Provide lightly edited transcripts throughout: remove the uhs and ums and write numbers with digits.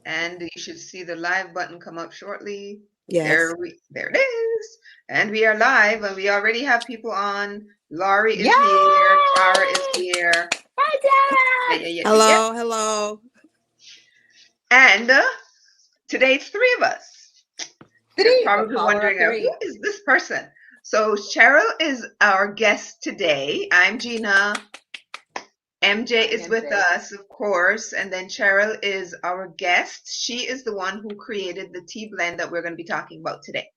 And you should see the live button come up shortly. Yes. There it is. And we are live and we already have people on. Laurie Yay! is here. Tara is here. Hi, Yeah, Dad! yeah, yeah, yeah, yeah. Hello, hello. And today it's three of us. You're Three, the probably power of wondering, who three. is this person? So Cheryl is our guest today. I'm Gina. MJ I'm is with MJ. us, of course, and then Cheryl is our guest. She is the one who created the tea blend that we're going to be talking about today.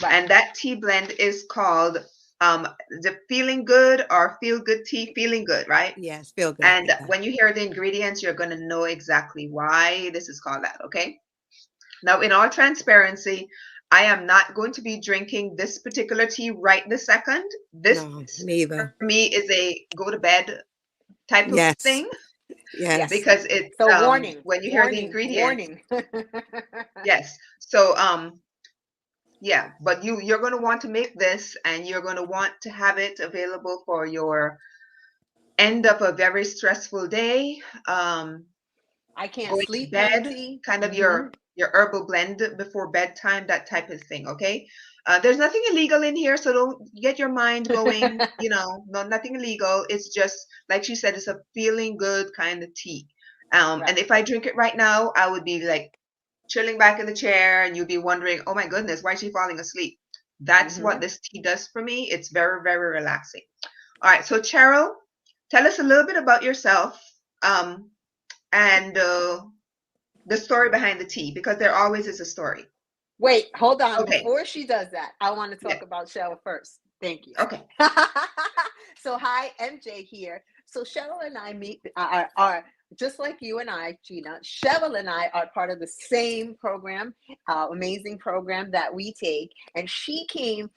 Right. And that tea blend is called the Feeling Good or Feel Good Tea, Feeling Good, right? Yes, feel good. And Yeah. when you hear the ingredients, you're going to know exactly why this is called that, okay? Now, in all transparency, I am not going to be drinking this particular tea right this second. This, No, for neither. me, is a go to bed type of thing Yes, Yes. yes. because it's So warning, when you hear the warning, ingredients, warning. yes. So yeah, but you're going to want to make this and you're going to want to have it available for your end of a very stressful day, um I can't going to sleep kind of bed, tea. kind of Mm-hmm. your herbal blend before bedtime, that type of thing, okay? There's nothing illegal in here, so don't get your mind going, no, nothing illegal. It's just like she said, it's a feeling good kind of tea. And Right. if I drink it right now, I would be like chilling back in the chair and you'd be wondering, oh my goodness, why is she falling asleep? That's Mm-hmm. what this tea does for me. It's very, very relaxing. All right, so Cheryl, tell us a little bit about yourself, um, and the story behind the tea, because there always is a story. Wait, hold on. Okay. Before she does that, I want to Yeah. talk about Cheryl first. Thank you. Okay. So, hi, MJ here. So, Cheryl and I are just like you and I, Gina. Cheryl and I are part of the same program, amazing program that we take. And she came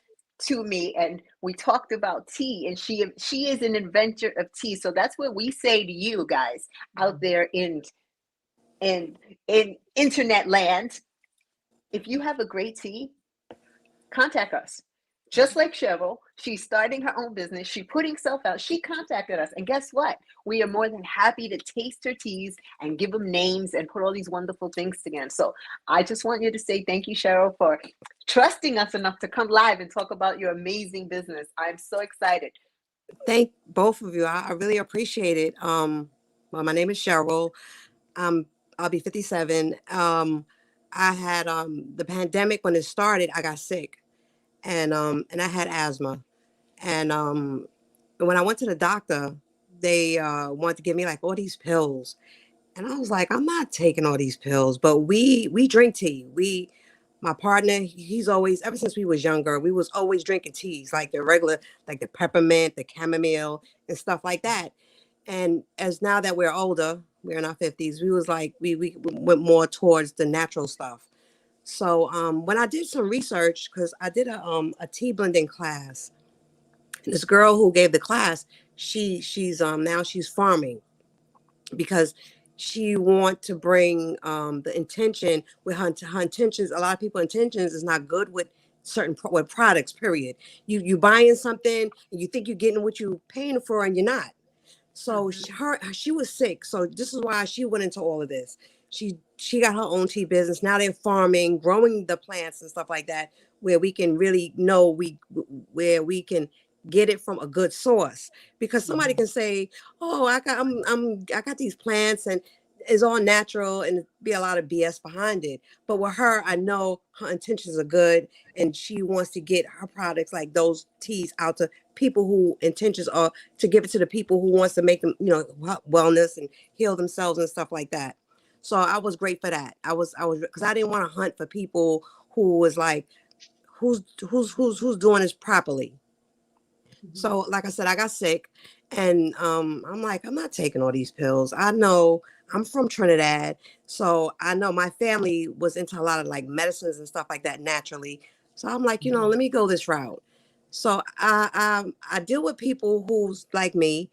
to me and we talked about tea, and she is an inventor of tea. So that's what we say to you guys out there in in internet land. If you have a great tea, contact us. Just like Cheryl, she's starting her own business. She's putting herself out. She contacted us. And guess what? We are more than happy to taste her teas and give them names and put all these wonderful things together. So I just want you to say thank you, Cheryl, for trusting us enough to come live and talk about your amazing business. I'm so excited. Thank both of you. I really appreciate it. Well, my name is Cheryl. I'll be 57. I had the pandemic when it started. I got sick, and I had asthma. And when I went to the doctor, they wanted to give me like all these pills, and I was like, I'm not taking all these pills. But we drink tea. My partner, he's always, ever since we was younger, we was always drinking teas, like the regular, like the peppermint, the chamomile, and stuff like that. And as now that we're older, we're in our 50s, we was like, we went more towards the natural stuff. So when I did some research, because I did a tea blending class, this girl who gave the class, she's now she's farming because she want to bring the intention with her intentions. A lot of people intentions is not good with certain with products. Period. You buying something and you think you're getting what you paying for and you're not. So Mhm. she was sick. So this is why she went into all of this. She got her own tea business. Now they're farming, growing the plants and stuff like that, where we can really know where we can get it from a good source. Because somebody Mhm. can say, "Oh, I got these plants and it's all natural," and be a lot of BS behind it. But with her, I know her intentions are good, and she wants to get her products like those teas out to people who intentions are to give it to the people who wants to make them, wellness and heal themselves and stuff like that. So I was great for that. I was because I didn't want to hunt for people who was like, who's doing this properly. Mhm. So like I said, I got sick, and I'm like, I'm not taking all these pills. I know I'm from Trinidad, so I know my family was into a lot of like medicines and stuff like that naturally. So I'm like, Mhm. let me go this route. So I deal with people who's like me.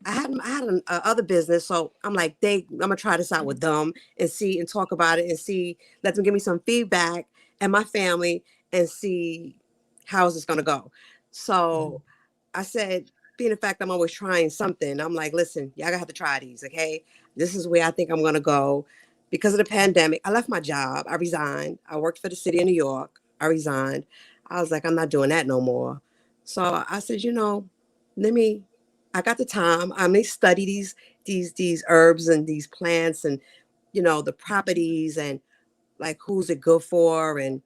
I had a other business, so I'm like, I'm gonna try this out with them and see and talk about it and see, let them give me some feedback and my family and see how is this gonna go. So Mhm. I said, being the fact I'm always trying something, I'm like, listen, y'all gonna have to try these, okay? This is where I think I'm gonna go. because of the pandemic, I left my job. I resigned. I worked for the city of New York. I resigned. I was like, I'm not doing that no more. So I said, let me. I got the time. I may study these herbs and these plants and the properties and like who's it good for, and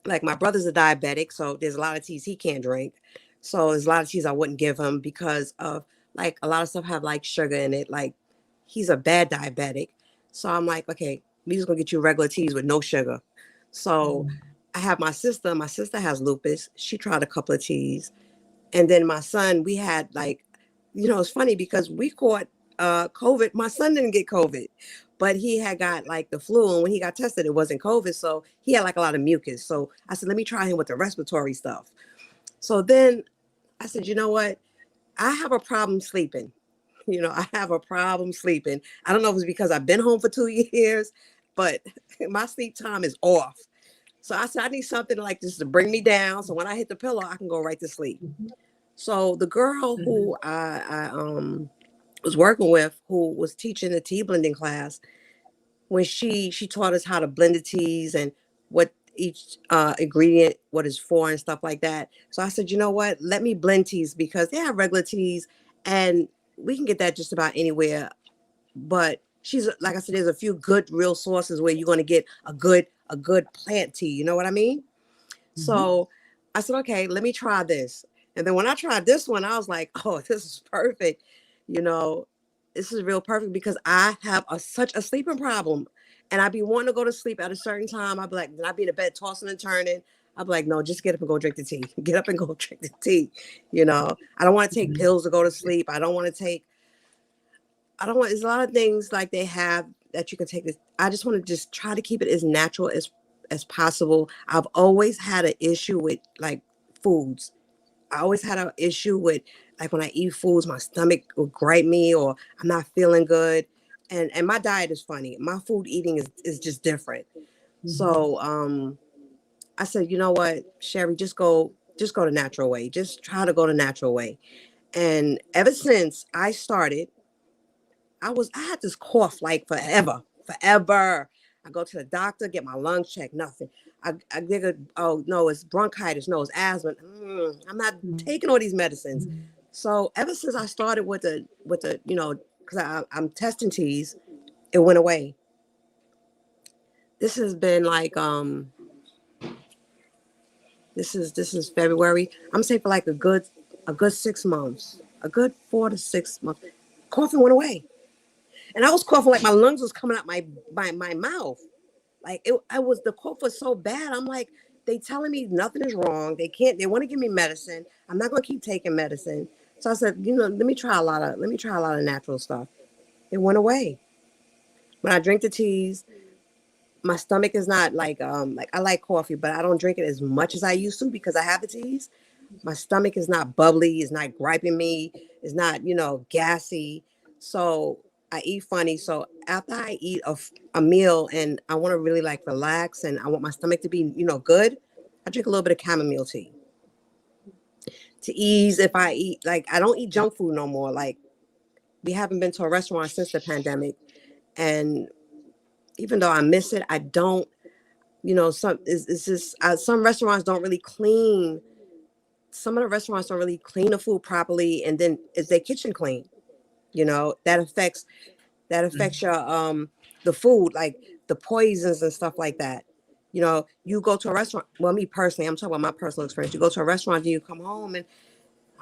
like my brother's a diabetic, so there's a lot of teas he can't drink. So there's a lot of teas I wouldn't give him because of like a lot of stuff have like sugar in it. Like he's a bad diabetic. So I'm like, okay, we just gonna get you regular teas with no sugar. So I have my sister. My sister has lupus. She tried a couple of teas. And then my son, we had like, it's funny because we caught COVID. My son didn't get COVID, but he had got like the flu. And when he got tested, it wasn't COVID. So he had like a lot of mucus. So I said, let me try him with the respiratory stuff. So then I said, you know what? I have a problem sleeping. I have a problem sleeping. I don't know if it's because I've been home for 2 years, but my sleep time is off. So I said, I need something like this to bring me down. So when I hit the pillow, I can go right to sleep. So the girl who I was working with, who was teaching the tea blending class, when she taught us how to blend the teas and what each ingredient, what is for and stuff like that. So I said, you know what? Let me blend teas because they have regular teas and we can get that just about anywhere. But she's like I said, there's a few good real sources where you're going to get a good plant tea. You know what I mean? So I said, okay, let me try this. And then when I tried this one, I was like, oh, this is perfect. This is real perfect because I have such a sleeping problem. And I'd be wanting to go to sleep at a certain time. I'd be like, then I'd be in the bed tossing and turning. I'd be like, no, just get up and go drink the tea. Get up and go drink the tea. I don't want to take pills to go to sleep. I don't want, there's a lot of things like they have that you can take. I just want to just try to keep it as natural as possible. I've always had an issue with like foods. I always had an issue with like when I eat foods, my stomach will gripe me or I'm not feeling good. And my diet is funny. My food eating is just different. So I said, you know what, Sherry, just go the natural way. Just try to go the natural way. And ever since I started, I had this cough like forever. I go to the doctor, get my lungs checked, nothing. I get oh no, it's bronchitis, no, it's asthma. I'm not taking all these medicines. So ever since I started with the because I'm testing teas, it went away. This has been like this is February. I'm saying for like a good 6 months, a good 4 to 6 months. Coughing went away. And I was coughing like my lungs was coming out my mouth. Like the cough was so bad. I'm like, they telling me nothing is wrong. They want to give me medicine. I'm not going to keep taking medicine. So I said, let me try a lot of natural stuff. It went away. When I drink the teas, my stomach is not like I like coffee, but I don't drink it as much as I used to because I have the teas. My stomach is not bubbly, it's not griping me, it's not, gassy. So I eat funny. So after I eat a meal and I want to really like relax and I want my stomach to be, good, I drink a little bit of chamomile tea to ease. If I eat, like, I don't eat junk food no more. Like, we haven't been to a restaurant since the pandemic. And even though I miss it, I don't, it's just some restaurants don't really clean. Some of the restaurants don't really clean the food properly, and then is their kitchen clean? That affects your the food, like the poisons and stuff like that. You go to a restaurant. Well, me personally, I'm talking about my personal experience. You go to a restaurant and you come home, and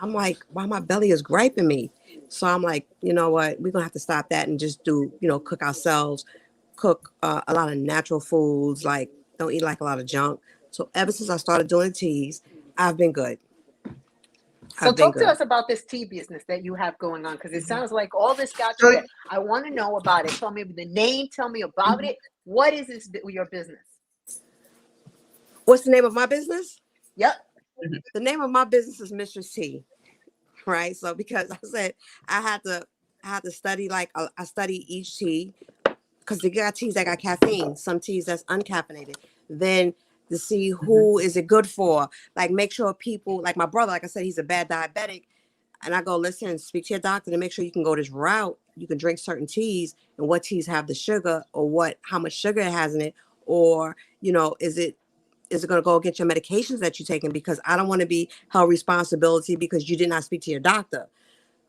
I'm like, why my belly is griping me. So I'm like, you know what? We're gonna have to stop that and just do, cook ourselves, cook a lot of natural foods. Like, don't eat like a lot of junk. So ever since I started doing teas, I've been good. So talk to us about this tea business that you have going on, because it sounds like all this got you there. I want to know about it. Tell me the name. Tell me about it. What is this your business? What's the name of my business? Yep. The name of my business is Mistress Tea, right? So because I said I had to study, like I study each tea because they got teas that got caffeine, some teas that's uncaffeinated. Then to see who is it good for, like make sure people, like my brother, like I said, he's a bad diabetic, and I go, listen, speak to your doctor to make sure you can go this route you can drink certain teas and what teas have the sugar or how much sugar it has in it, or is it going to go against your medications that you're taking? Because I don't want to be held responsibility because you did not speak to your doctor.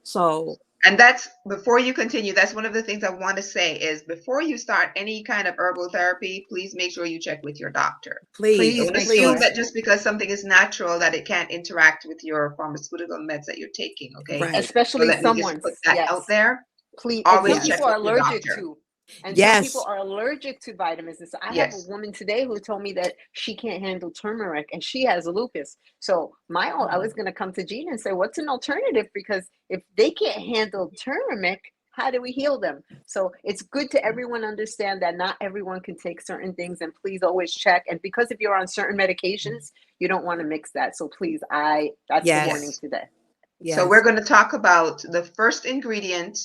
So, and that's, before you continue, that's one of the things I want to say is, before you start any kind of herbal therapy, please make sure you check with your doctor. please, Don't Please make assume sure. that just because something is natural that it can't interact with your pharmaceutical meds that you're taking, okay? right. So Especially let me just someone's, put that out yes. there. Please, and some Always Yes. check people are with your allergic doctor. to, and some people Yes. are allergic to vitamins. And so I have a Yes. woman today who told me that she can't handle turmeric and she has lupus. So I was going to come to Gina and say, what's an alternative? Because if they can't handle turmeric, how do we heal them? So it's good to everyone understand that not everyone can take certain things, and please always check. And because if you're on certain medications, you don't want to mix that. So please, that's the warning Yes. today. Yes. So we're going to talk about the first ingredient,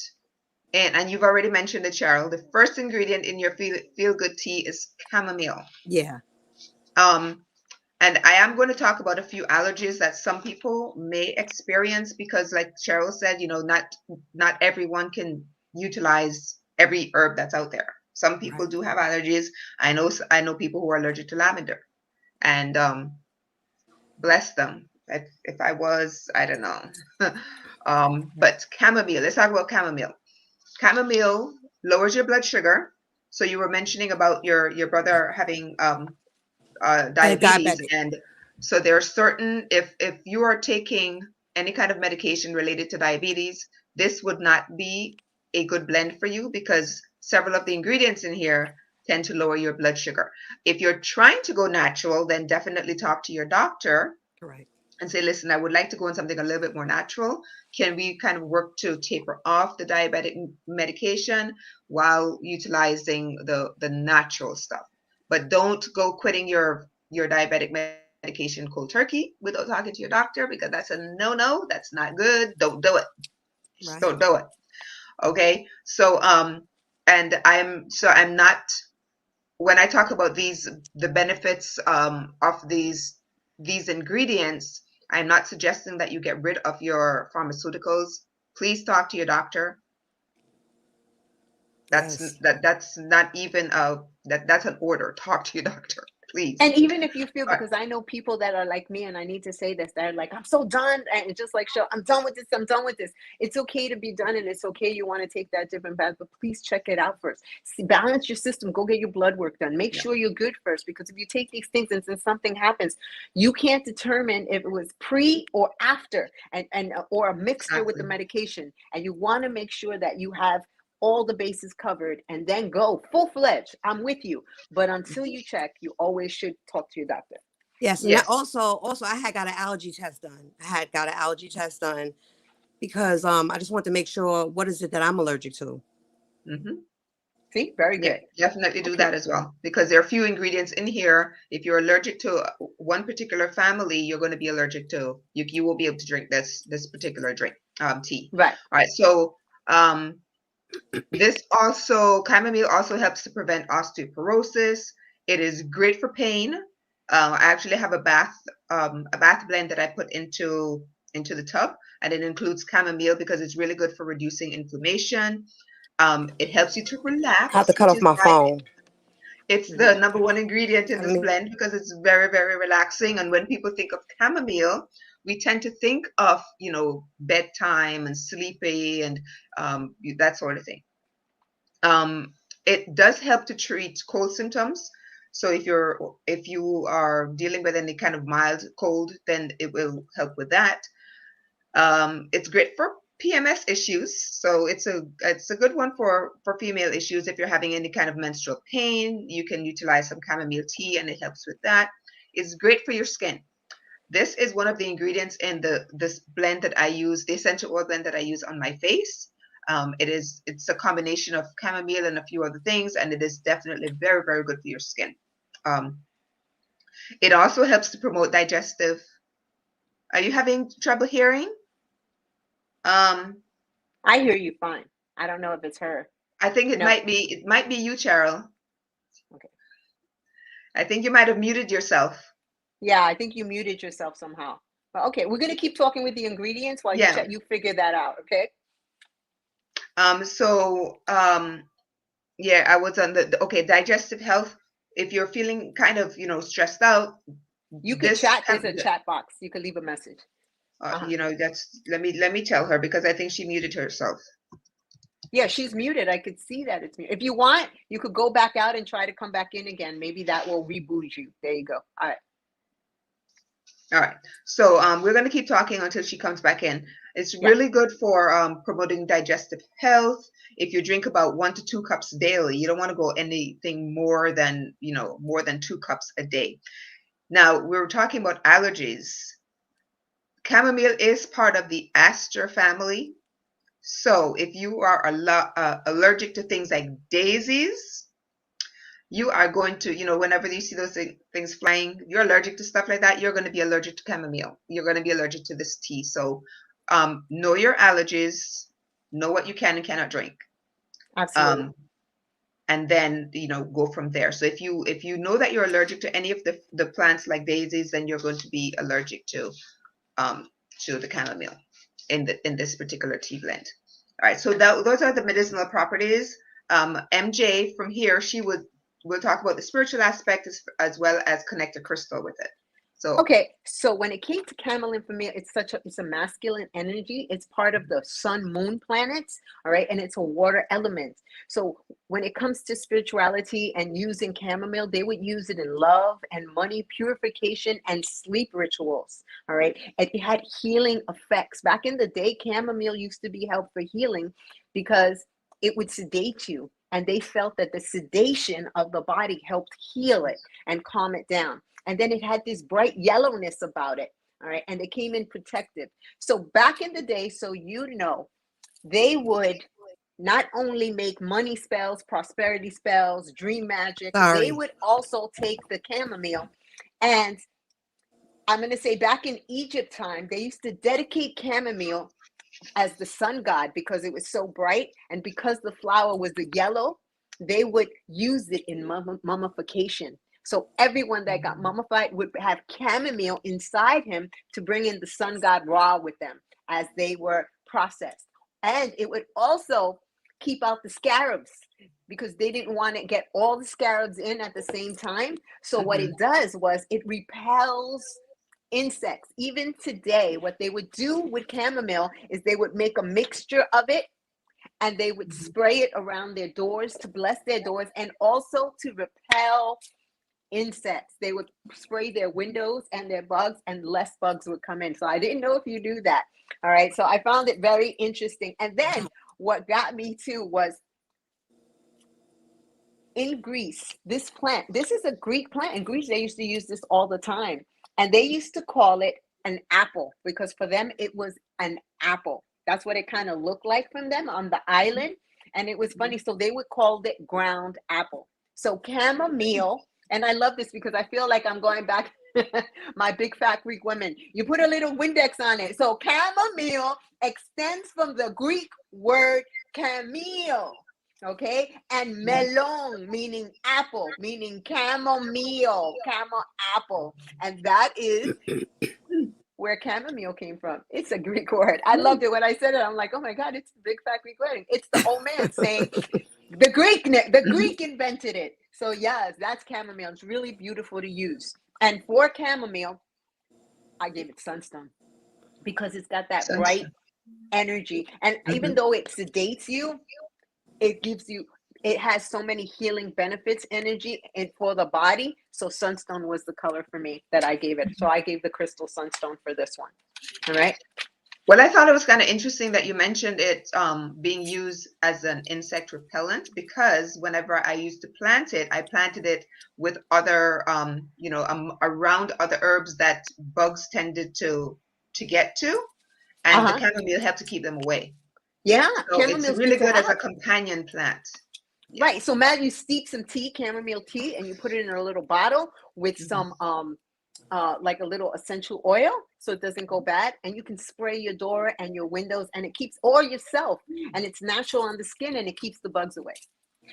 and you've already mentioned it, Cheryl. The first ingredient in your feel good tea is chamomile. Yeah. And I am going to talk about a few allergies that some people may experience, because like Cheryl said, not everyone can utilize every herb that's out there. Some people Right. do have allergies. I know people who are allergic to lavender, and bless them. If I was, I don't know. But chamomile, let's talk about chamomile. Chamomile lowers your blood sugar. So you were mentioning about your brother having diabetes, Diabetic. and so there are certain, if you are taking any kind of medication related to diabetes, this would not be a good blend for you, because several of the ingredients in here tend to lower your blood sugar. If you're trying to go natural, then definitely talk to your doctor Correct. and say, listen, I would like to go on something a little bit more natural. Can we kind of work to taper off the diabetic medication while utilizing the natural stuff? But don't go quitting your diabetic medication cold turkey without talking to your doctor, because that's a no. That's not good. Don't do it. Just Right. don't do it. Okay. So and I'm not, when I talk about the benefits of these ingredients, I'm not suggesting that you get rid of your pharmaceuticals. Please talk to your doctor. Yes. That's not even that's an order. Talk to your doctor, please. And even if you feel, All right. because I know people that are like me, and I need to say this, they're like, I'm so done. And it's just like, show, I'm done with this. I'm done with this. It's okay to be done, and it's okay you want to take that different path, but please check it out first. See, balance your system. Go get your blood work done. Make Yeah. sure you're good first, because if you take these things and then something happens, you can't determine if it was pre or after, and or a mixture with the Exactly. medication. And you want to make sure that you have all the bases covered, and then go full-fledged. I'm with you. But until you check, you always should talk to your doctor. Yes. And Yes. also I had got an allergy test done. Because I just want to make sure, what is it that I'm allergic to? Mm-hmm. See, very Yeah, good. definitely do Okay. that as well, because there are a few ingredients in here. If you're allergic to one particular family, you're going to be allergic to, you will be able to drink this particular drink, tea. Right. All right. So this also, chamomile also helps to prevent osteoporosis. It is great for pain. I actually have a bath blend that I put into the tub, and it includes chamomile because it's really good for reducing inflammation. It helps you to I have to relax, cut which off is my why phone. it's the number one ingredient in I this mean, blend, because it's very, very relaxing. And when people think of chamomile, we tend to think of, bedtime and sleepy and that sort of thing. It does help to treat cold symptoms. So if you are dealing with any kind of mild cold, then it will help with that. It's great for PMS issues. So it's a good one for female issues. If you're having any kind of menstrual pain, you can utilize some chamomile tea, and it helps with that. It's great for your skin. This is one of the ingredients in this blend that I use, the essential oil blend that I use on my face. It's a combination of chamomile and a few other things, and it is definitely very, very good for your skin. It also helps to promote digestive. Are you having trouble hearing? I hear you fine. I don't know if it's her. I think No. it might be you, Cheryl. Okay. I think you might have muted yourself. Yeah, I think you muted yourself somehow. But okay, we're gonna keep talking with the ingredients while Yeah. you figure that out. Okay. So yeah, I was on okay, digestive health. If you're feeling kind of, stressed out, You could this chat. There's a chat box. You could leave a message. that's let me tell her, because I think she muted herself. Yeah, she's muted. I could see that it's muted. If you want, you could go back out and try to come back in again. Maybe that will reboot you. There you go. All right. All right. So we're going to keep talking until she comes back in. It's Yeah. really good for promoting digestive health. If you drink about 1 to 2 cups daily, you don't want to go anything more than 2 cups a day. Now, we were talking about allergies. Chamomile is part of the aster family. So if you are allergic to things like daisies, you are going to, whenever you see those things flying, you're allergic to stuff like that, you're going to be allergic to chamomile. You're going to be allergic to this tea. So know your allergies, know what you can and cannot drink. Absolutely. And then, go from there. So if you know that you're allergic to any of the plants like daisies, then you're going to be allergic to the chamomile in this particular tea blend. All right, so those are the medicinal properties. MJ from here, we'll talk about the spiritual aspect as well as connect a crystal with it. So okay, so when it came to chamomile for me, it's a masculine energy. It's part of the sun moon planets, all right, and it's a water element. So when it comes to spirituality and using chamomile, they would use it in love and money purification and sleep rituals, all right. It had healing effects. Back in the day, chamomile used to be held for healing because it would sedate you, and they felt that the sedation of the body helped heal it and calm it down. And then it had this bright yellowness about it, all right, and it came in protective. So back in the day, so they would not only make money spells, prosperity spells, dream magic, they would also take the chamomile. And I'm going to say back in Egypt time, they used to dedicate chamomile as the sun god because it was so bright, and because the flower was the yellow, they would use it in mummification. So everyone that got mummified would have chamomile inside him to bring in the sun god Ra with them as they were processed. And it would also keep out the scarabs because they didn't want to get all the scarabs in at the same time. So what it does was it repels insects. Even today, what they would do with chamomile is they would make a mixture of it and they would spray it around their doors to bless their doors and also to repel insects. They would spray their windows and their bugs, and less bugs would come in. So I didn't know if you do that. All right. So I found it very interesting. And then what got me too was in Greece, this is a Greek plant. In Greece, they used to use this all the time. And they used to call it an apple because for them, it was an apple. That's what it kind of looked like from them on the island. And it was funny. So they would call it ground apple. So chamomile, and I love this because I feel like I'm going back my big fat Greek women. You put a little Windex on it. So chamomile extends from the Greek word camille. Okay, and melon meaning apple, meaning chamomile, camel apple, and that is where chamomile came from. It's a Greek word. I loved it when I said it. I'm like, oh my God, it's the big fat Greek wedding. It's the old man saying the Greek invented it. So yes, that's chamomile. It's really beautiful to use. And for chamomile, I gave it sunstone because it's got that bright energy. And even though it sedates you, it has so many healing benefits, energy and for the body. So sunstone was the color for me that I gave it. So I gave the crystal sunstone for this one. All right. Well, I thought it was kind of interesting that you mentioned it being used as an insect repellent, because whenever I used to plant it, I planted it with other, around other herbs that bugs tended to get to, and the chamomile helped to keep them away. Yeah, so it's really good as a companion plant. Yeah. Right. So Matt, you steep some tea, chamomile tea, and you put it in a little bottle with some like a little essential oil so it doesn't go bad. And you can spray your door and your windows, and it keeps, or yourself, and it's natural on the skin and it keeps the bugs away.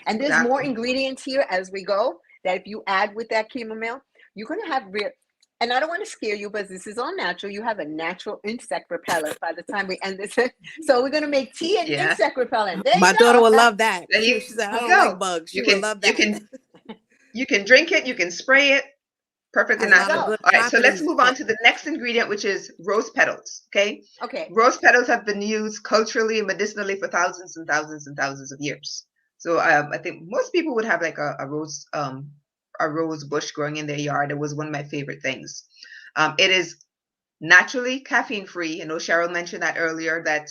And there's more ingredients here as we go that if you add with that chamomile, you're going to have and I don't want to scare you, but this is all natural. You have a natural insect repellent by the time we end this. So we're gonna make tea and Yeah. insect repellent. There My you daughter go. will love that. There She said, I you don't like go. bugs. She You will can love you that. can you can drink it, you can spray it. Perfectly A There you lot of natural. go. good All right, so let's properties. move on to the next ingredient, which is rose petals. Okay. Okay. Rose petals have been used culturally and medicinally for thousands and thousands and thousands of years. So I think most people would have like a rose bush growing in their yard. It was one of my favorite things. It is naturally caffeine free. I know Cheryl mentioned that earlier, that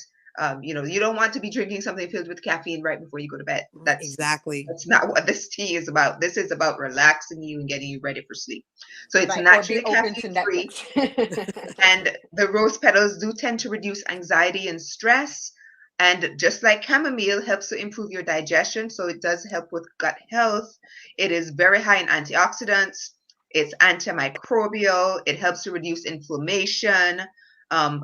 you don't want to be drinking something filled with caffeine right before you go to bed. Exactly. That's not what this tea is about. This is about relaxing you and getting you ready for sleep. So it's Right. Or be naturally open caffeine to free, Netflix. and the rose petals do tend to reduce anxiety and stress. And just like chamomile helps to improve your digestion, so it does help with gut health. It is very high in antioxidants. It's antimicrobial. It helps to reduce inflammation.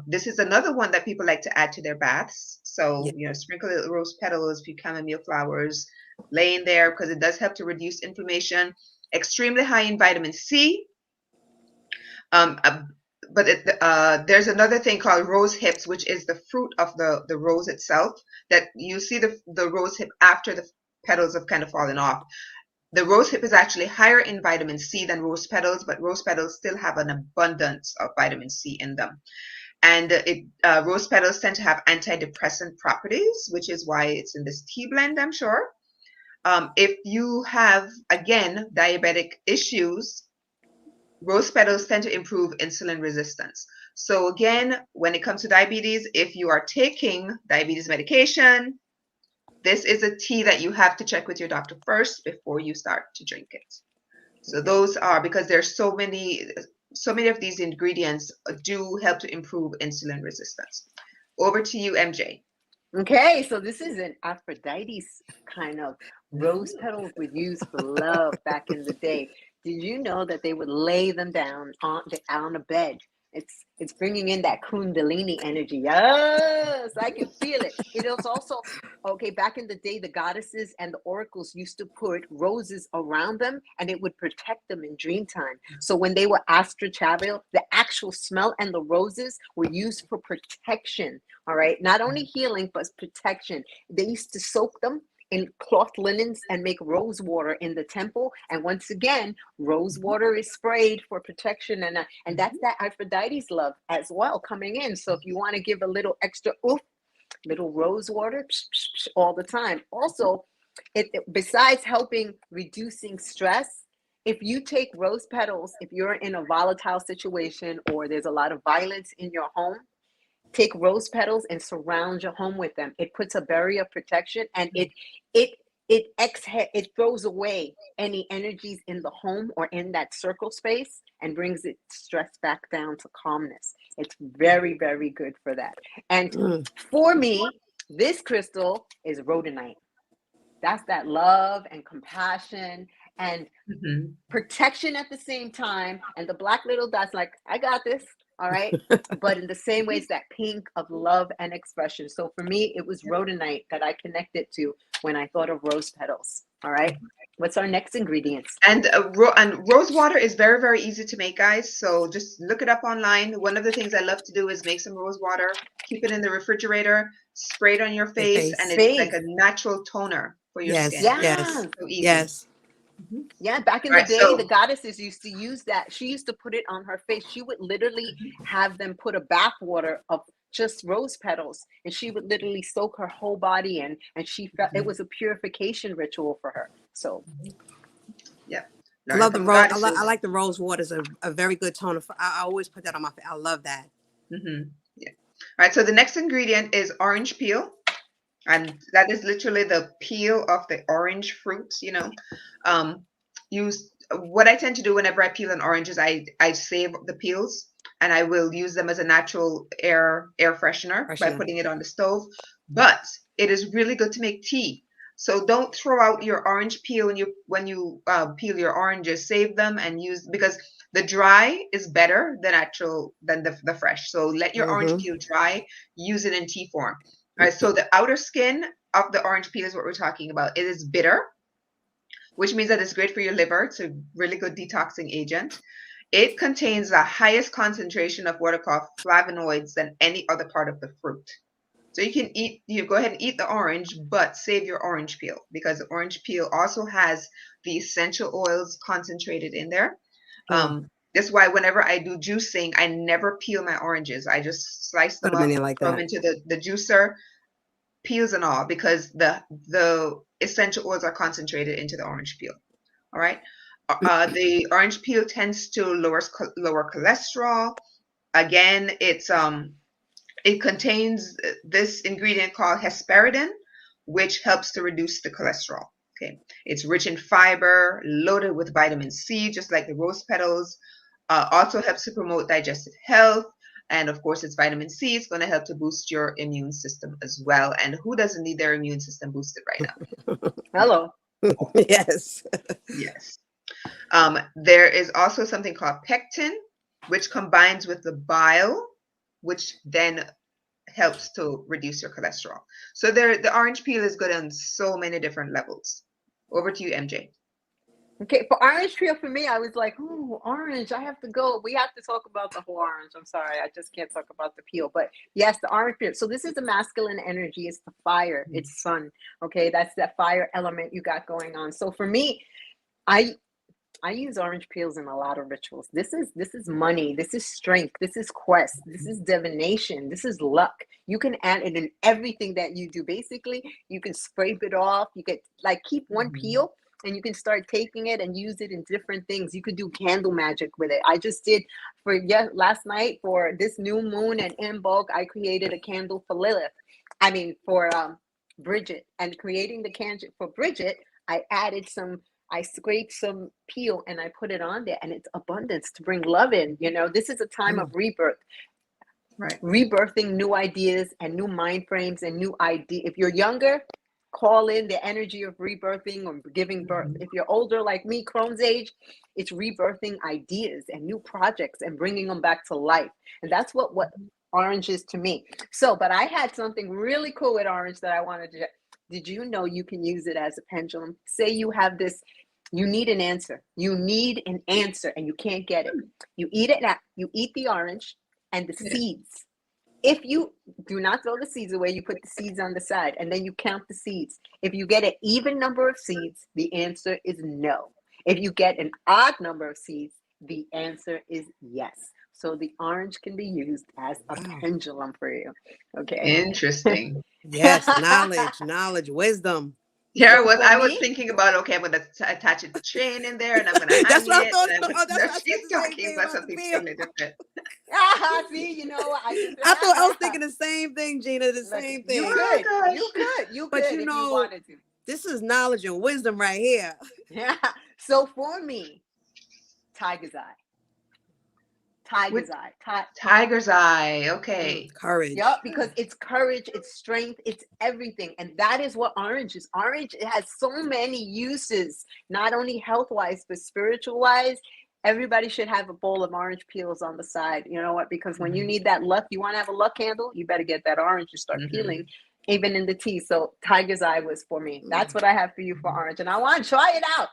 This is another one that people like to add to their baths. So, sprinkle little rose petals, few chamomile flowers, lay in there, because it does help to reduce inflammation. Extremely high in vitamin C. Um, uh, but there's another thing called rose hips, which is the fruit of the rose itself. That you see the rose hip after the petals have kind of fallen off. The rose hip is actually higher in vitamin C than rose petals, but rose petals still have an abundance of vitamin C in them. And rose petals tend to have antidepressant properties, which is why it's in this tea blend, I'm sure. If you have, again, diabetic issues, rose petals tend to improve insulin resistance. So again, when it comes to diabetes, if you are taking diabetes medication, this is a tea that you have to check with your doctor first before you start to drink it. So those are, because there's so many of these ingredients do help to improve insulin resistance. Over to you, MJ. Okay, so this is an Aphrodite's kind of rose petals were used for love back in the day. Did you know that they would lay them down on a bed? It's bringing in that Kundalini energy. Yes, I can feel it. It is also okay. Back in the day, the goddesses and the oracles used to put roses around them, and it would protect them in dream time. So when they were astral travel, the actual smell and the roses were used for protection. All right, not only healing but protection. They used to soak them in cloth linens and make rose water in the temple. And once again, rose water is sprayed for protection, and that's that Aphrodite's love as well coming in. So if you want to give a little extra oof, little rose water all the time. Also, besides helping reducing stress, if you take rose petals, if you're in a volatile situation or there's a lot of violence in your home, take rose petals and surround your home with them. It puts a barrier of protection, and it throws away any energies in the home or in that circle space and brings it stress back down to calmness. It's very, very good for that. And for me, this crystal is rhodonite. That's that love and compassion and protection at the same time. And the black little dots, like, I got this. All right. But in the same way, it's that pink of love and expression. So for me, it was rhodonite that I connected to when I thought of rose petals. All right. What's our next ingredients? And rose water is very, very easy to make, guys. So just look it up online. One of the things I love to do is make some rose water, keep it in the refrigerator, spray it on your face, and it's like a natural toner for your skin. Yes. So easy. Yes. Yeah, back in the day, the goddesses used to use that. She used to put it on her face. She would literally have them put a bath water of just rose petals, and she would literally soak her whole body in, and she felt it was a purification ritual for her. So, yeah, I love the rose. I like the rose water. Is a very good toner. I always put that on my face. I love that. Yeah. All right. So the next ingredient is orange peel. And that is literally the peel of the orange fruit, what I tend to do whenever I peel an orange is I save the peels, and I will use them as a natural air freshener by putting it on the stove. But it is really good to make tea. So don't throw out your orange peel when you peel your oranges. Save them and use, because the dry is better than the fresh. So let your orange peel dry. Use it in tea form. All right, so the outer skin of the orange peel is what we're talking about. It is bitter, which means that it's great for your liver. It's a really good detoxing agent. It contains the highest concentration of what are called flavonoids than any other part of the fruit. So you go ahead and eat the orange, but save your orange peel, because the orange peel also has the essential oils concentrated in there. That's why whenever I do juicing, I never peel my oranges. I just slice Put them them in up, there like throw them that. into the juicer, peels and all, because the essential oils are concentrated into the orange peel. All right. The orange peel tends to lower cholesterol. Again, it contains this ingredient called hesperidin, which helps to reduce the cholesterol. Okay, it's rich in fiber, loaded with vitamin C, just like the rose petals. Also helps to promote digestive health. And of course, it's vitamin C. It's going to help to boost your immune system as well. And who doesn't need their immune system boosted right now? Hello. Yes. Yes. There is also something called pectin, which combines with the bile, which then helps to reduce your cholesterol. So the orange peel is good on so many different levels. Over to you, MJ. Okay, for orange peel, for me, I was like, "Ooh, orange! I have to go." We have to talk about the whole orange. I'm sorry, I just can't talk about the peel. But yes, the orange peel. So this is the masculine energy. It's the fire. It's sun. Okay, that's that fire element you got going on. So for me, I use orange peels in a lot of rituals. This is money. This is strength. This is quest. This is divination. This is luck. You can add it in everything that you do. Basically, you can scrape it off. You could like keep one peel and you can start taking it and use it in different things. You could do candle magic with it. I just did last night for this new moon and in bulk, I created a candle for Lilith. I mean for Bridget, and creating the candle for Bridget, I scraped some peel and I put it on there, and it's abundance to bring love in. This is a time of rebirth, right? Rebirthing new ideas and new mind frames and new ideas. If you're younger, call in the energy of rebirthing or giving birth. If you're older, like me, Crohn's age, it's rebirthing ideas and new projects and bringing them back to life. And that's what orange is to me. So, but I had something really cool with orange that I wanted to. Did you know you can use it as a pendulum? Say you have this, you need an answer. You need an answer and you can't get it. You eat it now. You eat the orange and the seeds. If you do not throw the seeds away, you put the seeds on the side and then you count the seeds. If you get an even number of seeds, the answer is no. If you get an odd number of seeds, the answer is yes. So the orange can be used as a pendulum for you. Okay. Interesting. Yes, knowledge, wisdom. Yeah, So I was thinking about, okay, I'm going to attach a chain in there and I'm going to hang That's what I it. thought. And That's what I she's said talking about something totally different. See, I thought I was thinking the same thing, Gina. The same thing. You could But if you wanted to. This is knowledge and wisdom right here. Yeah. So for me, tiger's eye. Tiger's eye. Tiger's eye. Okay. Courage. Yep, because it's courage, it's strength, it's everything. And that is what orange is. Orange, it has so many uses, not only health-wise, but spiritual-wise. Everybody should have a bowl of orange peels on the side. You know what? Because when you need that luck, you want to have a luck candle, you better get that orange and start peeling, even in the tea. So tiger's eye was for me. That's what I have for you for orange. And I want to try it out.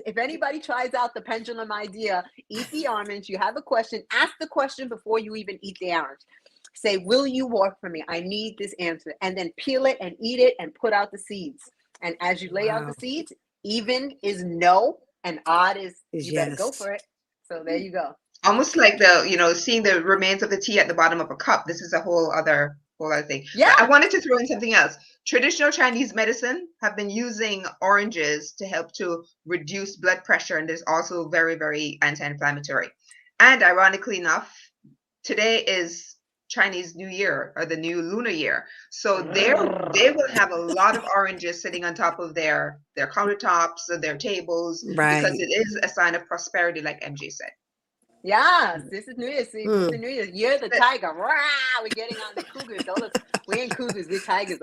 If anybody tries out the pendulum idea, eat the orange. You have a question, ask the question before you even eat the orange. Say, will you work for me? I need this answer. And then peel it and eat it and put out the seeds. And as you lay out the seeds, even is no and odd is you better go for it. So there you go. Almost like seeing the remains of the tea at the bottom of a cup. This is a whole other thing. Yeah. But I wanted to throw in something else. Traditional Chinese medicine have been using oranges to help to reduce blood pressure, and there's also very, very anti-inflammatory. And ironically enough, today is Chinese New Year, or the new lunar year. So they will have a lot of oranges sitting on top of their countertops or their tables, because it is a sign of prosperity, like MJ said. Yeah, this is New Year's. This is the New Year's. You're the tiger. Rah, we're getting on the cougars. We ain't cougars, we're tigers.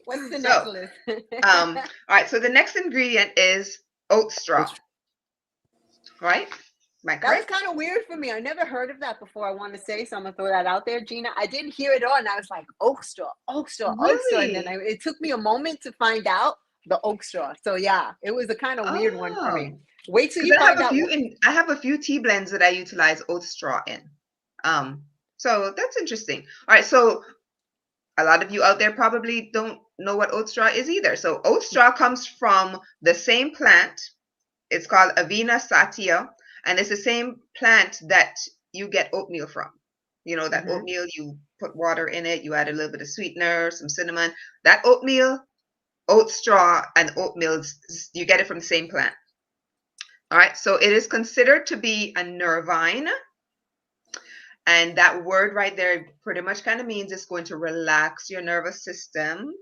What's the next list? All right, so the next ingredient is oat straw. Right? That was kind of weird for me. I never heard of that before, I want to say, so I'm going to throw that out there, Gina. I didn't hear it all, and I was like, oat straw. And then it took me a moment to find out the oat straw. So yeah, it was a kind of weird one for me. Wait till Because you find out. I have a few tea blends that I utilize oat straw in. So that's interesting. All right, so a lot of you out there probably don't know what oat straw is either. So oat straw comes from the same plant. It's called Avena sativa, and it's the same plant that you get oatmeal from. You know, that oatmeal, you put water in it, you add a little bit of sweetener, some cinnamon. That oatmeal, oat straw, and oatmeal, you get it from the same plant. All right, so it is considered to be a nervine. And that word right there pretty much kind of means it's going to relax your nervous system,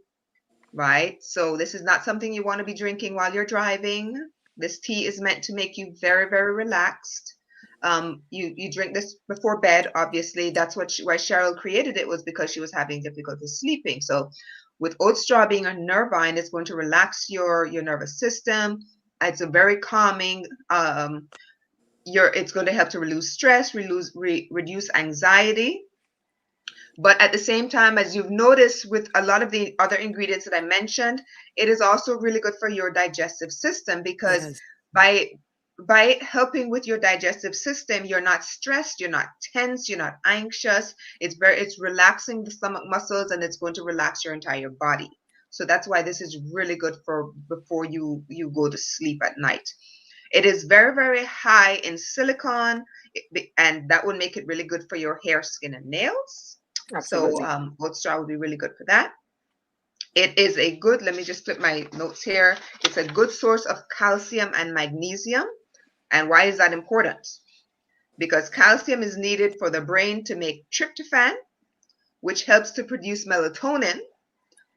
right? So this is not something you want to be drinking while you're driving. This tea is meant to make you very, very relaxed. You drink this before bed, obviously. That's why Cheryl created it, was because she was having difficulty sleeping. So with oat straw being a nervine, it's going to relax your nervous system. It's a very calming. It's going to help to reduce stress, reduce anxiety. But at the same time, as you've noticed with a lot of the other ingredients that I mentioned, it is also really good for your digestive system, because by helping with your digestive system, you're not stressed, you're not tense, you're not anxious. It's relaxing the stomach muscles, and it's going to relax your entire body. So that's why this is really good for before you go to sleep at night. It is very, very high in silicone, and that would make it really good for your hair, skin, and nails. Absolutely. So oat straw would be really good for that. It is a good, let me just flip my notes here. It's a good source of calcium and magnesium. And why is that important? Because calcium is needed for the brain to make tryptophan, which helps to produce melatonin,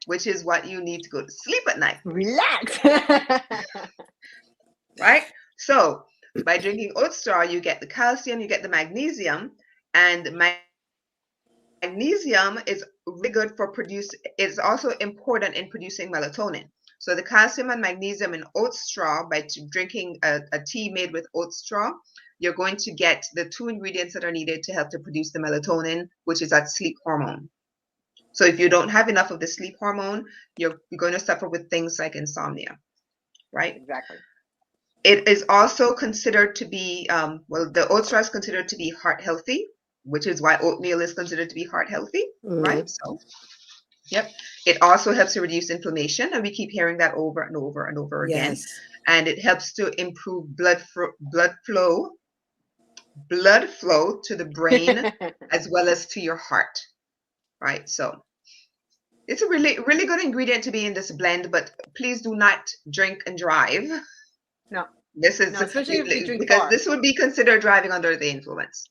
which is what you need to go to sleep at night. Relax. Right? So by drinking oat straw, you get the calcium, you get the magnesium, and magnesium is really good for is also important in producing melatonin. So the calcium and magnesium in oat straw, by drinking a tea made with oat straw, you're going to get the two ingredients that are needed to help to produce the melatonin, which is that sleep hormone. So if you don't have enough of the sleep hormone, you're going to suffer with things like insomnia, right? Exactly. It is also considered to be, the oat straw is considered to be heart healthy, which is why oatmeal is considered to be heart healthy, right? So, yep. It also helps to reduce inflammation, and we keep hearing that over and over and over again. And it helps to improve blood flow to the brain as well as to your heart, right? So it's a really, really good ingredient to be in this blend, but please do not drink and drive. No. This is especially if you drink because bar. this would be considered driving under the influence.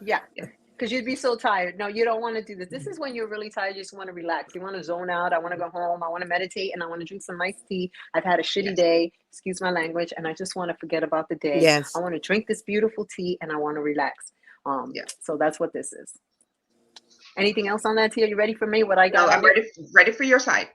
Yeah. Because you'd be so tired. No, you don't want to do this. This is when you're really tired. You just want to relax. You want to zone out. I want to go home. I want to meditate, and I want to drink some nice tea. I've had a shitty day, excuse my language, and I just want to forget about the day. I want to drink this beautiful tea, and I want to relax. So that's what this is. Anything else on that tea? Are you ready for me? What I got? No, I'm ready for your side.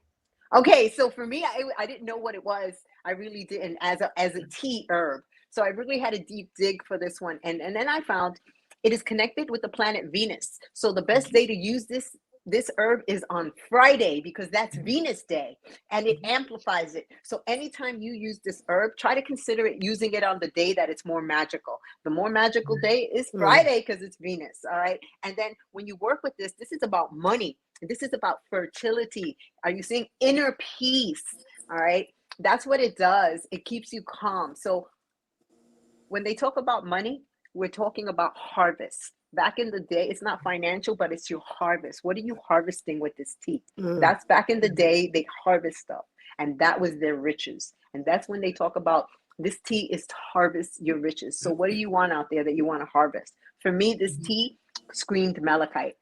Okay, so for me, I didn't know what it was. I really didn't, as a tea herb. So I really had a deep dig for this one, and then I found it is connected with the planet Venus. So the best day to use this herb is on Friday, because that's Venus Day, and it amplifies it. So anytime you use this herb, try to consider using it on the day that it's more magical. The more magical day is Friday, because it's Venus. All right. And then when you work with this is about money. This is about fertility. Are you seeing inner peace? All right. That's what it does. It keeps you calm. So when they talk about money, we're talking about harvest. Back in the day, it's not financial, but it's your harvest. What are you harvesting with this tea? That's back in the day, they harvest stuff, and that was their riches. And that's when they talk about this tea is to harvest your riches. So what do you want out there that you want to harvest? For me, this tea screamed malachite,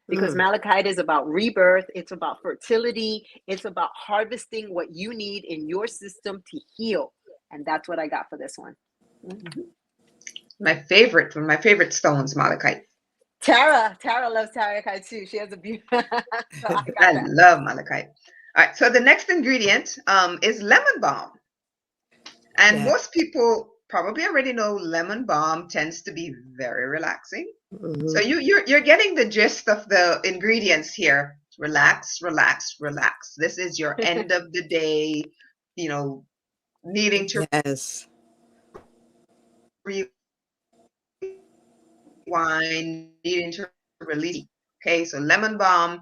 because malachite is about rebirth. It's about fertility. It's about harvesting what you need in your system to heal. And that's what I got for this one. My favorite stones, malachite. Tara loves malachite too. She has a beautiful. I love malachite. All right, so the next ingredient is lemon balm, and most people probably already know lemon balm tends to be very relaxing. So you're getting the gist of the ingredients here. Relax, relax, relax. This is your end of the day, needing to rewind, needing to release. Okay, so lemon balm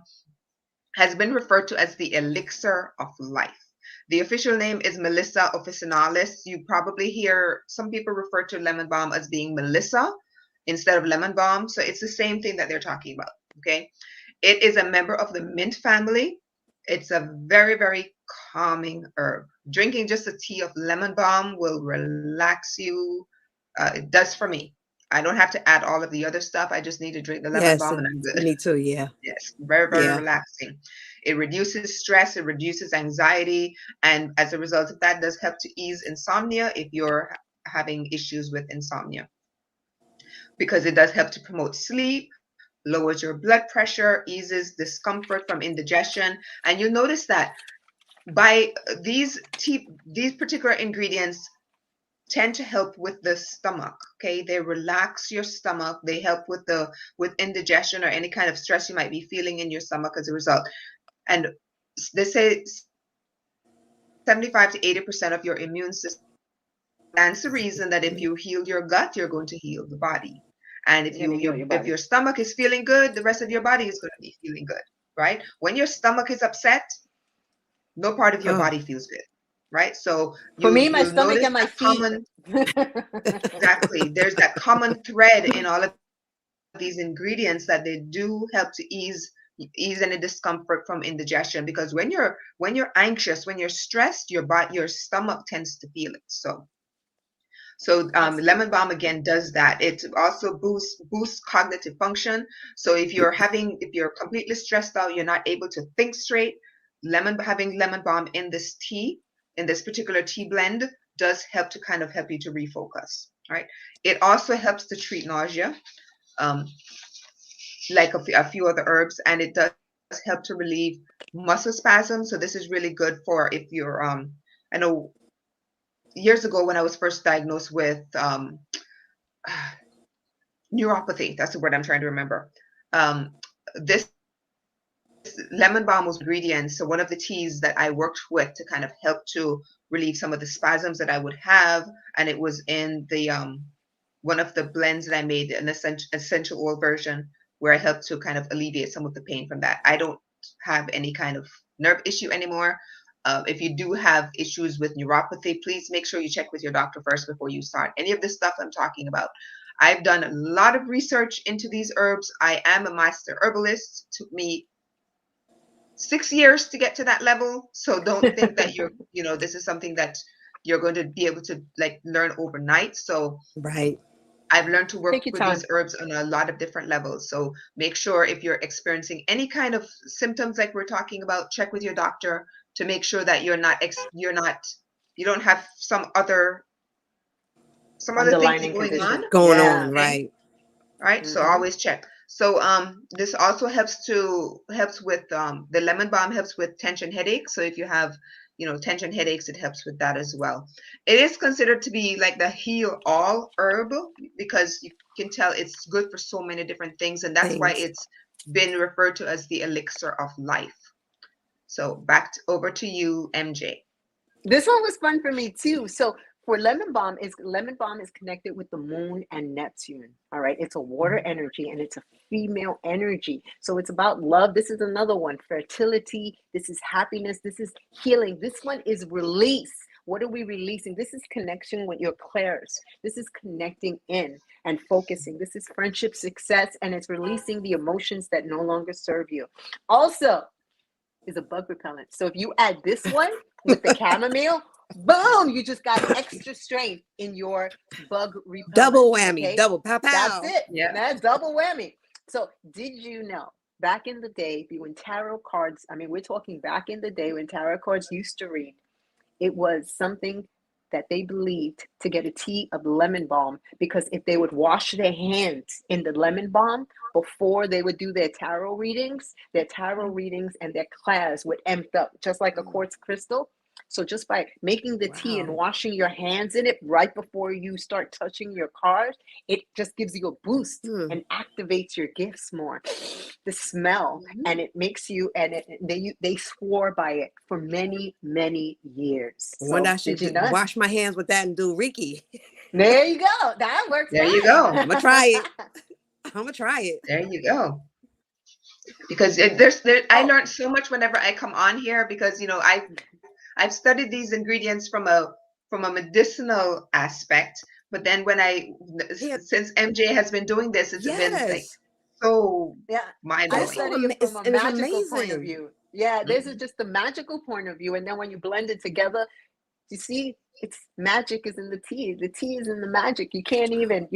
has been referred to as the elixir of life. The official name is Melissa officinalis. You probably hear some people refer to lemon balm as being Melissa instead of lemon balm. So it's the same thing that they're talking about. Okay. It is a member of the mint family. It's a very, very calming herb. Drinking just a tea of lemon balm will relax you. It does for me. I don't have to add all of the other stuff. I just need to drink the lemon Yes, balm and I'm good. me too. Yeah. Yes, very, very Yeah. relaxing. It reduces stress, it reduces anxiety, and as a result of that, does help to ease insomnia if you're having issues with insomnia. Because it does help to promote sleep, lowers your blood pressure, eases discomfort from indigestion, and you'll notice that by these particular ingredients tend to help with the stomach. Okay, they relax your stomach, they help with indigestion or any kind of stress you might be feeling in your stomach as a result. And they say 75 to 80% of your immune system. That's the reason that if you heal your gut, you're going to heal the body. And if if your stomach is feeling good, the rest of your body is going to be feeling good, right? When your stomach is upset, no part of your body feels good, right? So for me, my you'll stomach notice and my that feet. exactly. There's that common thread in all of these ingredients that they do help to ease any discomfort from indigestion, because when you're anxious, when you're stressed, your stomach tends to feel it. So lemon balm again does that. It also boosts cognitive function. So if you're completely stressed out, you're not able to think straight, having lemon balm in this particular tea blend does help you to refocus. Right. It also helps to treat nausea. Like a few other herbs, and it does help to relieve muscle spasms. So this is really good for if you're I know years ago when I was first diagnosed with neuropathy, that's the word I'm trying to remember. This lemon balm was ingredient. So one of the teas that I worked with to kind of help to relieve some of the spasms that I would have, and it was in the one of the blends that I made, an essential oil version, where I helped to kind of alleviate some of the pain from that. I don't have any kind of nerve issue anymore. If you do have issues with neuropathy, please make sure you check with your doctor first before you start any of this stuff I'm talking about. I've done a lot of research into these herbs. I am a master herbalist. It took me 6 years to get to that level. So don't think that this is something that you're going to be able to like learn overnight. So right. I've learned to work with these herbs on a lot of different levels. So make sure if you're experiencing any kind of symptoms like we're talking about, check with your doctor to make sure that you don't have some other things going on, right? Right. So always check. So this also helps with the lemon balm helps with tension headaches. So if you have tension headaches, it helps with that as well. It is considered to be like the heal all herb because you can tell it's good for so many different things, and that's why it's been referred to as the elixir of life. So over to you, MJ. This one was fun for me too. So for lemon balm is connected with the moon and Neptune. All right. It's a water energy and it's a female energy. So it's about love. This is another one. Fertility. This is happiness. This is healing. This one is release. What are we releasing? This is connection with your clairs. This is connecting in and focusing. This is friendship success, and it's releasing the emotions that no longer serve you. Also is a bug repellent. So if you add this one with the chamomile, boom, you just got extra strength in your bug repellent. Double whammy, okay? Double pow pow. That's it. Yeah. That's double whammy. So did you know back in the day when tarot cards, we're talking back in the day when tarot cards used to read, it was something that they believed to get a tea of lemon balm, because if they would wash their hands in the lemon balm before they would do their tarot readings and their clairs would empty up just like a quartz crystal. So just by making the tea and washing your hands in it right before you start touching your cards, it just gives you a boost and activates your gifts more. The smell, and it makes you, and they swore by it for many, many years. One day I should wash my hands with that and do Reiki. There you go. That works There you fine. go. I'm gonna try it. I'm gonna try it. There you go. Because I Oh, learned so much whenever I come on here, because I've studied these ingredients from a medicinal aspect, but then Yeah. since MJ has been doing this, it's been like Yes. so yeah. mind I And it's blowing. so study it from a and it's magical point of amazing. view. Yeah, this is Mhm. just the magical point of view. And then when you blend it together, you see, it's magic is in the tea. The tea is in the magic. You can't even,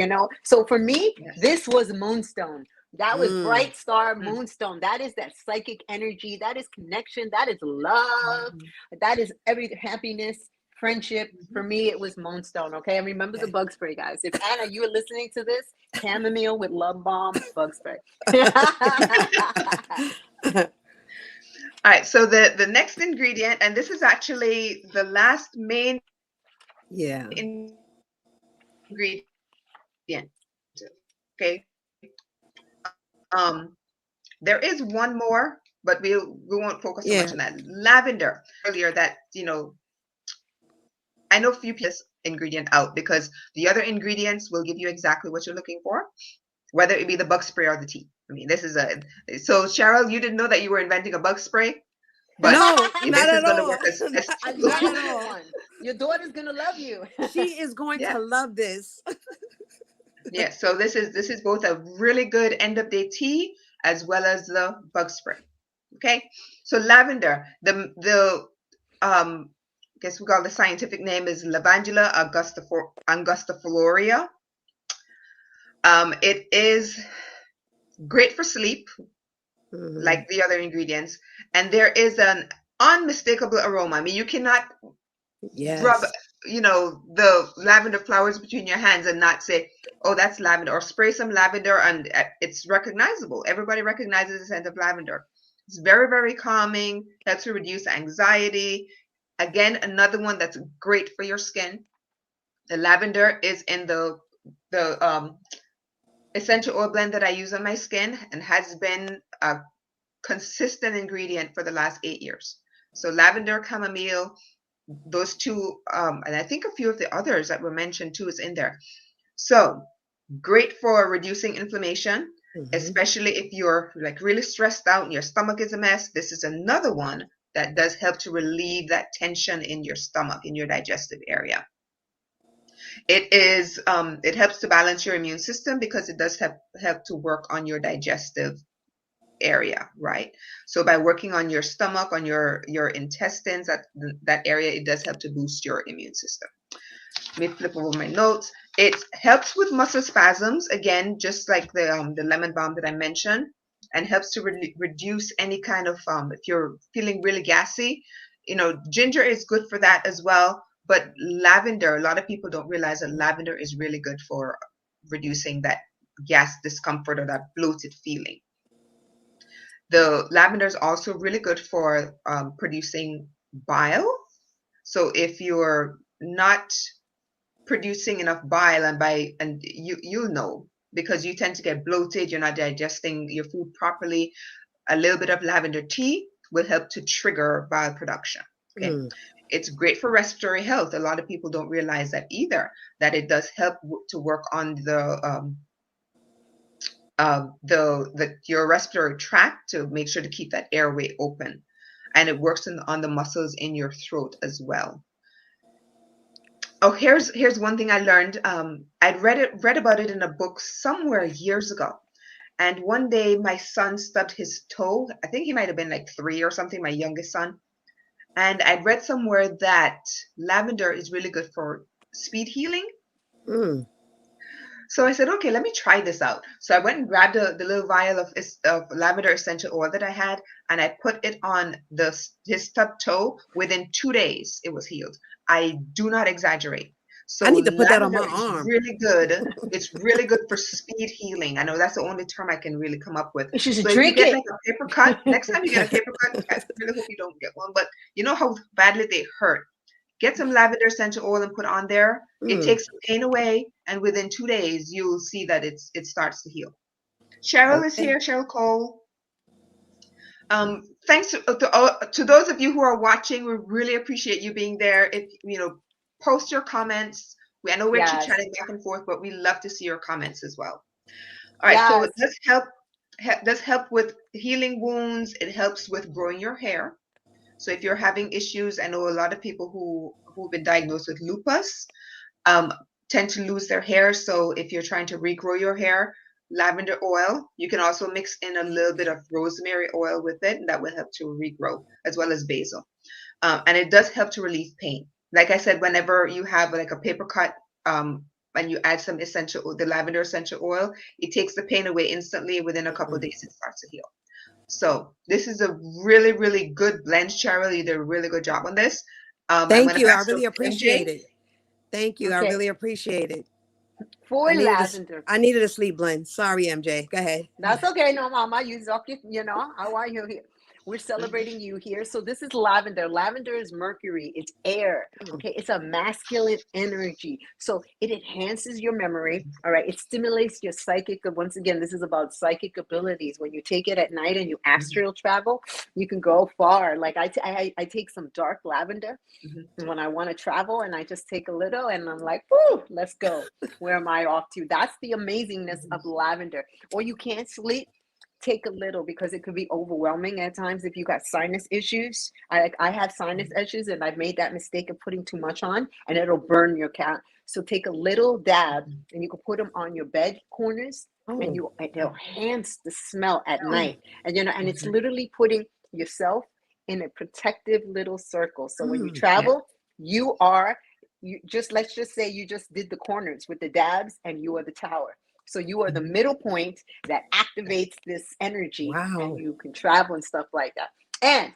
So for me, Yes. this was moonstone. That was Mm. bright star Mm. moonstone. That is that psychic energy. That is connection. That is love. Mhm. That is every happiness, friendship. For Mhm. me, it was moonstone. Okay. And remember the Okay. bug spray, guys. If Anna, you are listening to this, chamomile with love balm, bug spray. All right, so the next ingredient, and this is actually the last main Yeah. ingredient. Okay. There is one more, but we won't focus so much Yeah. on that. Lavender. Earlier, that I know few people this ingredient out, because the other ingredients will give you exactly what you're looking for, whether it be the bug spray or the tea. I mean, this is so Cheryl, you didn't know that you were inventing a bug spray, but No, not this is at going to all. work as I Not love at you all. one. Your daughter's gonna love you. She is going yeah. to love this. Yeah, so this is both a really good end of day tea as well as the bug spray. Okay, so lavender, the guess we call the scientific name is Lavandula angustiflorea. It is great for sleep, Hmm. like the other ingredients, and there is an unmistakable aroma. I mean, you cannot rub, Yes. the lavender flowers between your hands and not say, "Oh, that's lavender," or spray some lavender, and it's recognizable. Everybody recognizes the scent of lavender. It's very, very calming, helps to reduce anxiety. Again, another one that's great for your skin. The lavender is in the essential oil blend that I use on my skin, and has been a consistent ingredient for the last 8 years. So lavender, chamomile, those two, and I think a few of the others that were mentioned too is in there. So great for reducing inflammation, Hmm. especially if you're like really stressed out and your stomach is a mess. This is another one that does help to relieve that tension in your stomach, in your digestive area. It helps to balance your immune system, because it does help to work on your digestive area, right? So by working on your stomach, on your intestines, that area, it does help to boost your immune system. Let me flip over my notes. It helps with muscle spasms, again, just like the lemon balm that I mentioned, and helps to reduce any kind of if you're feeling really gassy. Ginger is good for that as well. But lavender, a lot of people don't realize that lavender is really good for reducing that gas discomfort or that bloated feeling. The lavender is also really good for producing bile. So if you're not producing enough bile, and you know, because you tend to get bloated, you're not digesting your food properly, a little bit of lavender tea will help to trigger bile production. Okay. Mm. It's great for respiratory health. A lot of people don't realize that either, that it does help to work on your respiratory tract, to make sure to keep that airway open, and it works on the muscles in your throat as well. Oh, here's one thing I learned. I'd read about it in a book somewhere years ago, and one day my son stubbed his toe. I think he might have been like 3 or something, my youngest son. And I'd read somewhere that lavender is really good for speed healing. Mm. So I said, okay, let me try this out. So I went and grabbed the little vial of lavender essential oil that I had, and I put it on his stubbed toe. Within 2 days, it was healed. I do not exaggerate. I So need to put that on lavender my is arm. really good. It's really good for speed healing. I know that's the only term I can really come up with. You should So if you drink get it. like a paper cut, next time you get a paper cut, I really hope you don't get one, but you know how badly they hurt. Get some lavender essential oil and put on there. It Mm. takes the pain away, and within 2 days, you'll see that it starts to heal. Cheryl is Okay. here, Cheryl Cole. Thanks to those of you who are watching. We really appreciate you being there. If post your comments. I know we're Yes. chit-chatting back and forth, but we love to see your comments as well. All right, so Yes. it does help with healing wounds. It helps with growing your hair. So if you're having issues, I know a lot of people who've been diagnosed with lupus um, tend to lose their hair. So if you're trying to regrow your hair, lavender oil, you can also mix in a little bit of rosemary oil with it, and that will help to regrow, as well as basil. And it does help to relieve pain. Like I said, whenever you have like a paper cut, and you add some the lavender essential oil, it takes the pain away instantly. Within a couple of days, it starts to heal. So this is a really, really good blend, Cheryl. You did a really good job on this. I'm Thank going to you. I pass it over really to appreciate MJ. it. Thank you. I Okay. really appreciate it. For lavender. I needed a sleep blend. Sorry, MJ. Go ahead. That's okay. No, Mama, you talking, I want you here. We're celebrating you here. So this is lavender. Lavender is mercury. It's air. Okay. It's a masculine energy. So it enhances your memory. All right. It stimulates your psychic. Once again, this is about psychic abilities. When you take it at night and you astral travel, you can go far. Like I take some dark lavender when I want to travel, and I just take a little and I'm like, whoo, let's go. Where am I off to? That's the amazingness of lavender. Or you can't sleep, take a little, because it could be overwhelming at times if you got sinus issues. I have sinus issues, and I've made that mistake of putting too much on, and it'll burn your cat. So take a little dab, and you can put them on your bed corners, and it'll enhance the smell at night. And and it's literally putting yourself in a protective little circle. So when you travel, you let's just say you just did the corners with the dabs, and you are the tower. So you are the middle point that activates this energy, and you can travel and stuff like that. And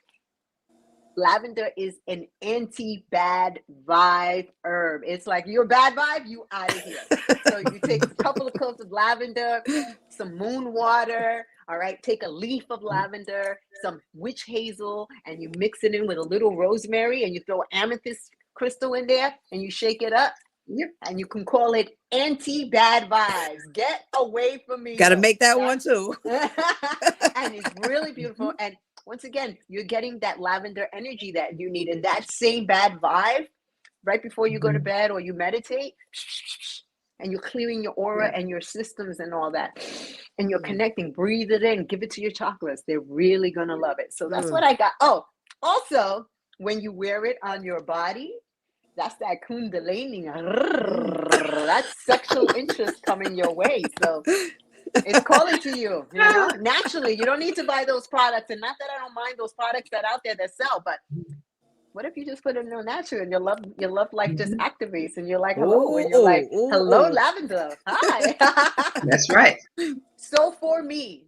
lavender is an anti-bad vibe herb. It's like, you're a bad vibe, you out of here. So you take a couple of cloves of lavender, some moon water, all right, take a leaf of lavender, some witch hazel, and you mix it in with a little rosemary, and you throw amethyst crystal in there, and you shake it up. Yep. And you can call it anti-bad vibes. Get away from me. Got to make that one too. And it's really beautiful. And once again, you're getting that lavender energy that you need, and that same bad vibe right before you go to bed or you meditate, and you're clearing your aura and your systems and all that, and you're connecting. Breathe it in, give it to your chakras. They're really gonna love it. So that's what I got. Oh, also, when you wear it on your body, that's that kundalini. That's sexual interest coming your way. So it's calling to you, naturally. You don't need to buy those products. And not that I don't mind those products that out there that sell, but what if you just put it in natural, and your love life just activates, and you're like, hello, and you're like, hello, lavender. Hi. That's right. So for me,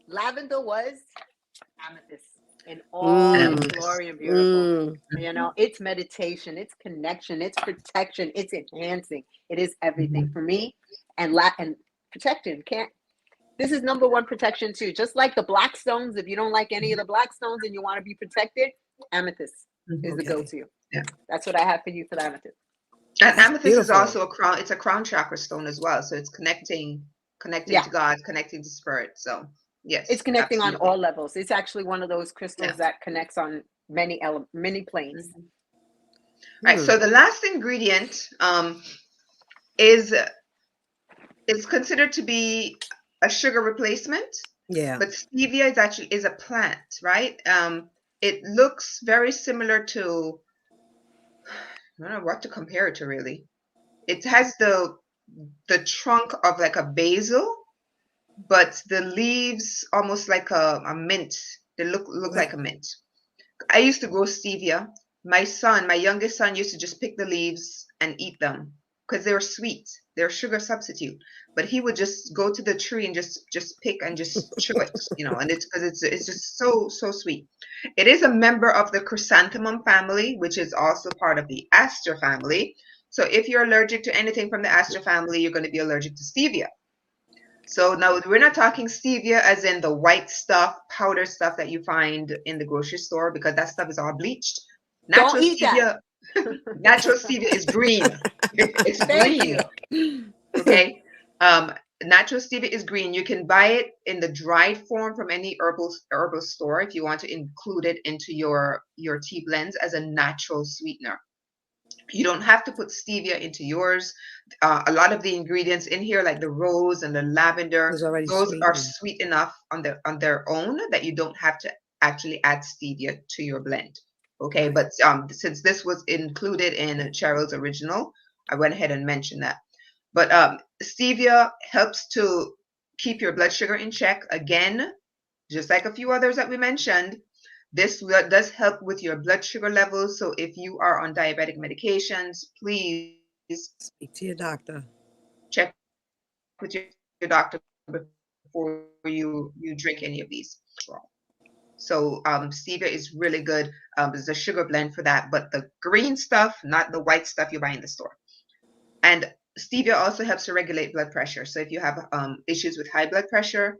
lavender was amethyst. In all its glory and beautiful. It's meditation, it's connection, it's protection, it's enhancing. It is everything for me. And protection this is number one protection too. Just like the black stones, if you don't like any of the black stones and you want to be protected, amethyst is the go-to. Yeah. That's what I have for you for the amethyst. And amethyst is also it's a crown chakra stone as well. So it's connecting to God, connecting to spirit. So yes, it's connecting on all levels. It's actually one of those crystals that connects on many planes. Right. So the last ingredient is considered to be a sugar replacement. Yeah. But stevia is a plant, right? It looks very similar to, I don't know what to compare it to really. It has the trunk of like a basil, but the leaves almost like a mint. They look like a mint. I used to grow stevia. My youngest son used to just pick the leaves and eat them because they were sweet. They're sugar substitute. But he would just go to the tree and just pick and just chew it, and it's because it's just so sweet. It is a member of the chrysanthemum family, which is also part of the aster family. So if you're allergic to anything from the aster family, you're going to be allergic to stevia. So now we're not talking stevia as in the white stuff, powder stuff that you find in the grocery store, because that stuff is all bleached. Don't eat that. Natural stevia is green. It's green. Okay. Natural stevia is green. You can buy it in the dried form from any herbal store if you want to include it into your tea blends as a natural sweetener. You don't have to put stevia into yours. A lot of the ingredients in here, like the rose and the lavender, It's already those are sweetened. sweet enough on their own that you don't have to actually add stevia to your blend. Okay, Right. but since this was included in Cheryl's original, I went ahead and mentioned that. But stevia helps to keep your blood sugar in check. Again, just like a few others that we mentioned, this does help with your blood sugar levels. So if you are on diabetic medications, please Speak to your doctor. check with your doctor before you drink any of these. So stevia is really good. There's a sugar blend for that, but the green stuff, not the white stuff you buy in the store. And stevia also helps to regulate blood pressure. So if you have issues with high blood pressure,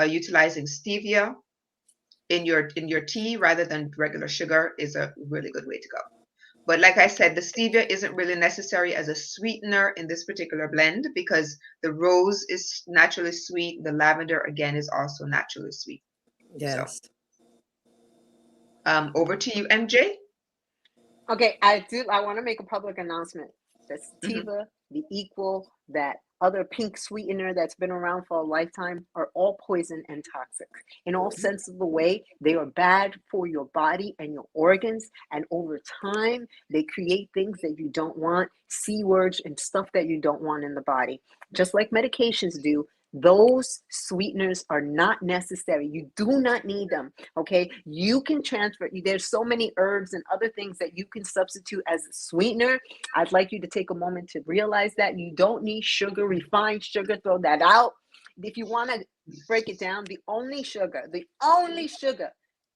utilizing stevia in your tea rather than regular sugar is a really good way to go. But like I said, the stevia isn't really necessary as a sweetener in this particular blend because the rose is naturally sweet. The lavender, again, is also naturally sweet. So Yes. over to you, MJ. Okay, I want to make a public announcement. The Mhm. sativa, the equal, that other pink sweetener that's been around for a lifetime are all poison and toxic. In all sense of the way, they are bad for your body and your organs. And over time, they create things that you don't want, C words and stuff that you don't want in the body. Just like medications do, those sweeteners are not necessary. You do not need them. Okay, you can transfer. There's so many herbs and other things that you can substitute as a sweetener. I'd like you to take a moment to realize that you don't need sugar, refined sugar. Throw that out. If you want to break it down, the only sugar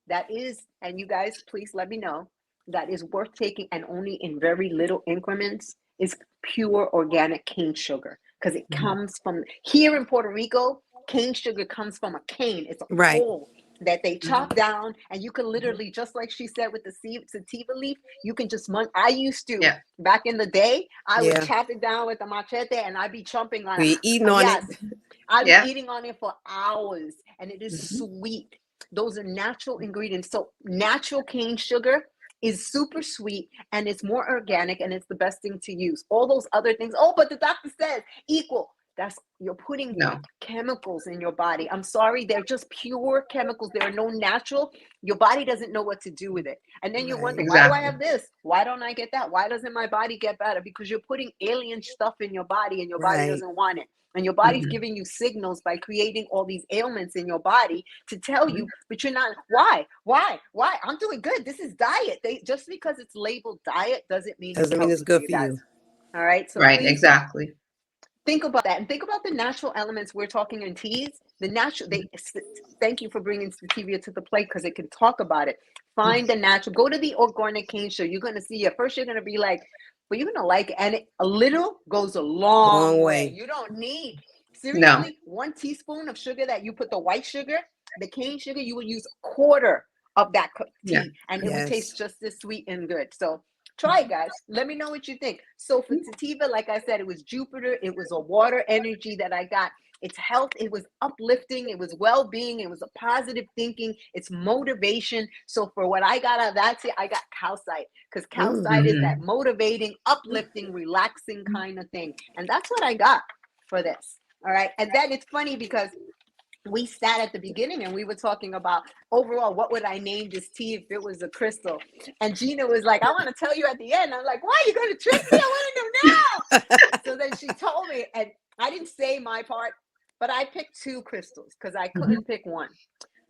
that is, and you guys please let me know, that is worth taking and only in very little increments is pure organic cane sugar, because it Mhm. comes from here in Puerto Rico. Cane sugar comes from a cane. It's a Right. pole that they chop Mhm. down, and you can Mhm. literally, just like she said with the sativa leaf, you can just I used to, Yeah. back in the day, I would Yeah. chop it down with a machete and I'd be chomping on it. We eating Oh on it. yes, I'd be Yeah. eating on it for hours, and it is Mhm. sweet. Those are natural ingredients. So natural cane sugar is super sweet and it's more organic and it's the best thing to use. All those other things, oh, but the doctor says equal. That's, you're putting No. chemicals in your body. I'm sorry, they're just pure chemicals. There are no natural. Your body doesn't know what to do with it. And then you Right. wonder, why do I Exactly. have this? Why don't I get that? Why doesn't my body get better? Because you're putting alien stuff in your body and your body Right. doesn't want it. And your body's Mhm. giving you signals by creating all these ailments in your body to tell Mhm. you, but you're not. Why? I'm doing good. This is diet. They, just because it's labeled diet doesn't mean it's Doesn't mean it's healthy for good you for guys. you. All right. So Right. please Exactly. think about that, and think about the natural elements we're talking in teas. The natural, Mhm. thank you for bringing stevia to the plate because it can talk about it. Mhm. Find the natural, go to the organic cane show. You're going to see, at first you're going to be like, but you're going to like it. And a little goes a long Long way. way. You don't need, No. seriously, 1 teaspoon of sugar that you put the white sugar, the cane sugar, you will use a quarter of that Yeah. tea, and it will Yes. taste just as sweet and good. So try it, guys. Let me know what you think. So for sativa, like I said, it was Jupiter. It was a water energy that I got. It's health. It was uplifting. It was well-being. It was a positive thinking. It's motivation. So for what I got out of that, I got calcite, because calcite is that Mhm. motivating, uplifting, relaxing kind of thing. And that's what I got for this. All right. And then it's funny because we sat at the beginning and we were talking about overall, what would I name this tea if it was a crystal? And Gina was like, I want to tell you at the end. I'm like, why are you going to trick me? I want to know now. So then she told me, and I didn't say my part, but I picked two crystals because I Mhm. couldn't pick one.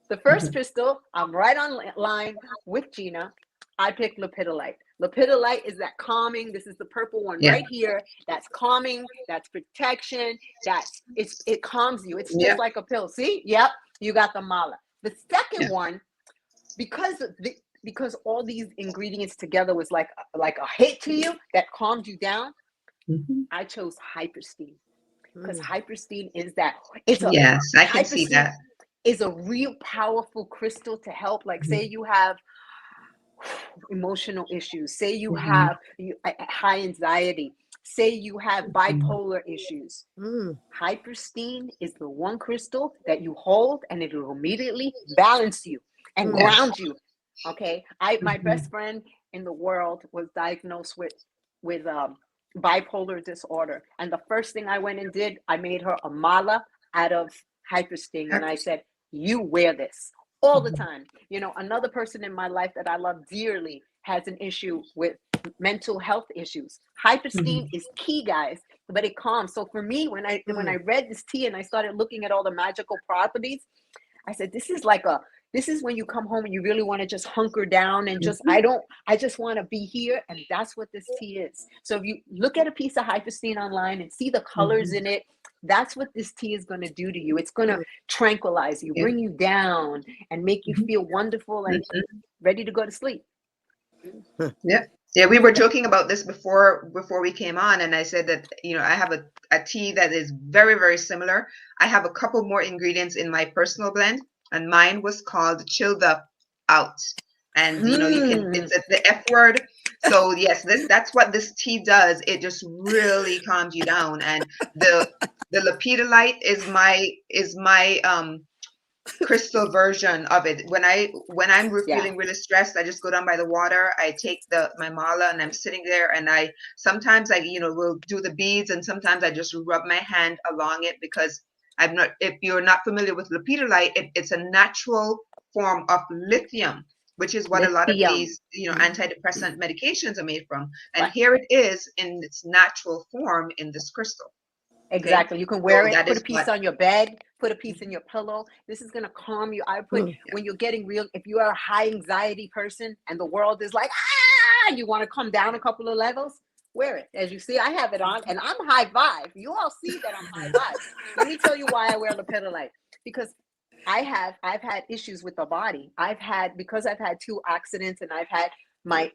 The first Mhm. crystal, I'm right on line with Gina. I picked lepidolite. Lepidolite is that calming. This is the purple one Yeah. right here. That's calming. That's protection. It calms you. It's just Yeah. like a pill. See? Yep. You got the mala. The second Yeah. one, because all these ingredients together was like a hit to you that calmed you down. Mhm. I chose hyperstein, because Mm. hyperstein is that. It's a Yes, I can see hyperstein that. is a real powerful crystal to help. Like, say Mhm. you have emotional issues, say you Mhm. have high anxiety, say you have Mhm. bipolar issues. Mm. Hyperstein is the one crystal that you hold and it will immediately balance you and Mm. Yes. ground you. Okay. My Mhm. best friend in the world was diagnosed with bipolar disorder. And the first thing I went and did, I made her a mala out of hypersting. And I said, you wear this all the time. You know, another person in my life that I love dearly has an issue with mental health issues. Hyperstein is key, guys, but it calms. So for me, when I read this tea and I started looking at all the magical properties, I said, this is when you come home and you really want to just hunker down and just, I just want to be here. And that's what this tea is. So if you look at a piece of hyperstein online and see the colors in it, that's what this tea is going to do to you. It's going to tranquilize you, bring you down, and make you feel wonderful and ready to go to sleep. Yeah, we were joking about this before we came on, and I said that, you know, I have a tea that is very, very similar. I have a couple more ingredients in my personal blend, and mine was called Chilled Up Out. And you know, you can, it's the F word. So yes, that's what this tea does. It just really calms you down. And the Lepidolite is my crystal version of it. When I'm feeling really stressed, I just go down by the water. I take my mala and I'm sitting there, and I sometimes will do the beads, and sometimes I just rub my hand along it, because if you're not familiar with lepidolite, it's a natural form of lithium, which is what a lot of these antidepressant medications are made from. And here it is in its natural form in this crystal. Exactly. You can wear it, put a piece on your bed, put a piece in your pillow. This is going to calm you. I put, when you're getting real, if you are a high anxiety person and the world is like, you want to come down a couple of levels, wear it. As you see, I have it on, and I'm high vibe. You all see that I'm high vibe. Let me tell you why I wear Lepidolite. Because I've had issues with the body. Because I've had 2 accidents, and I've had my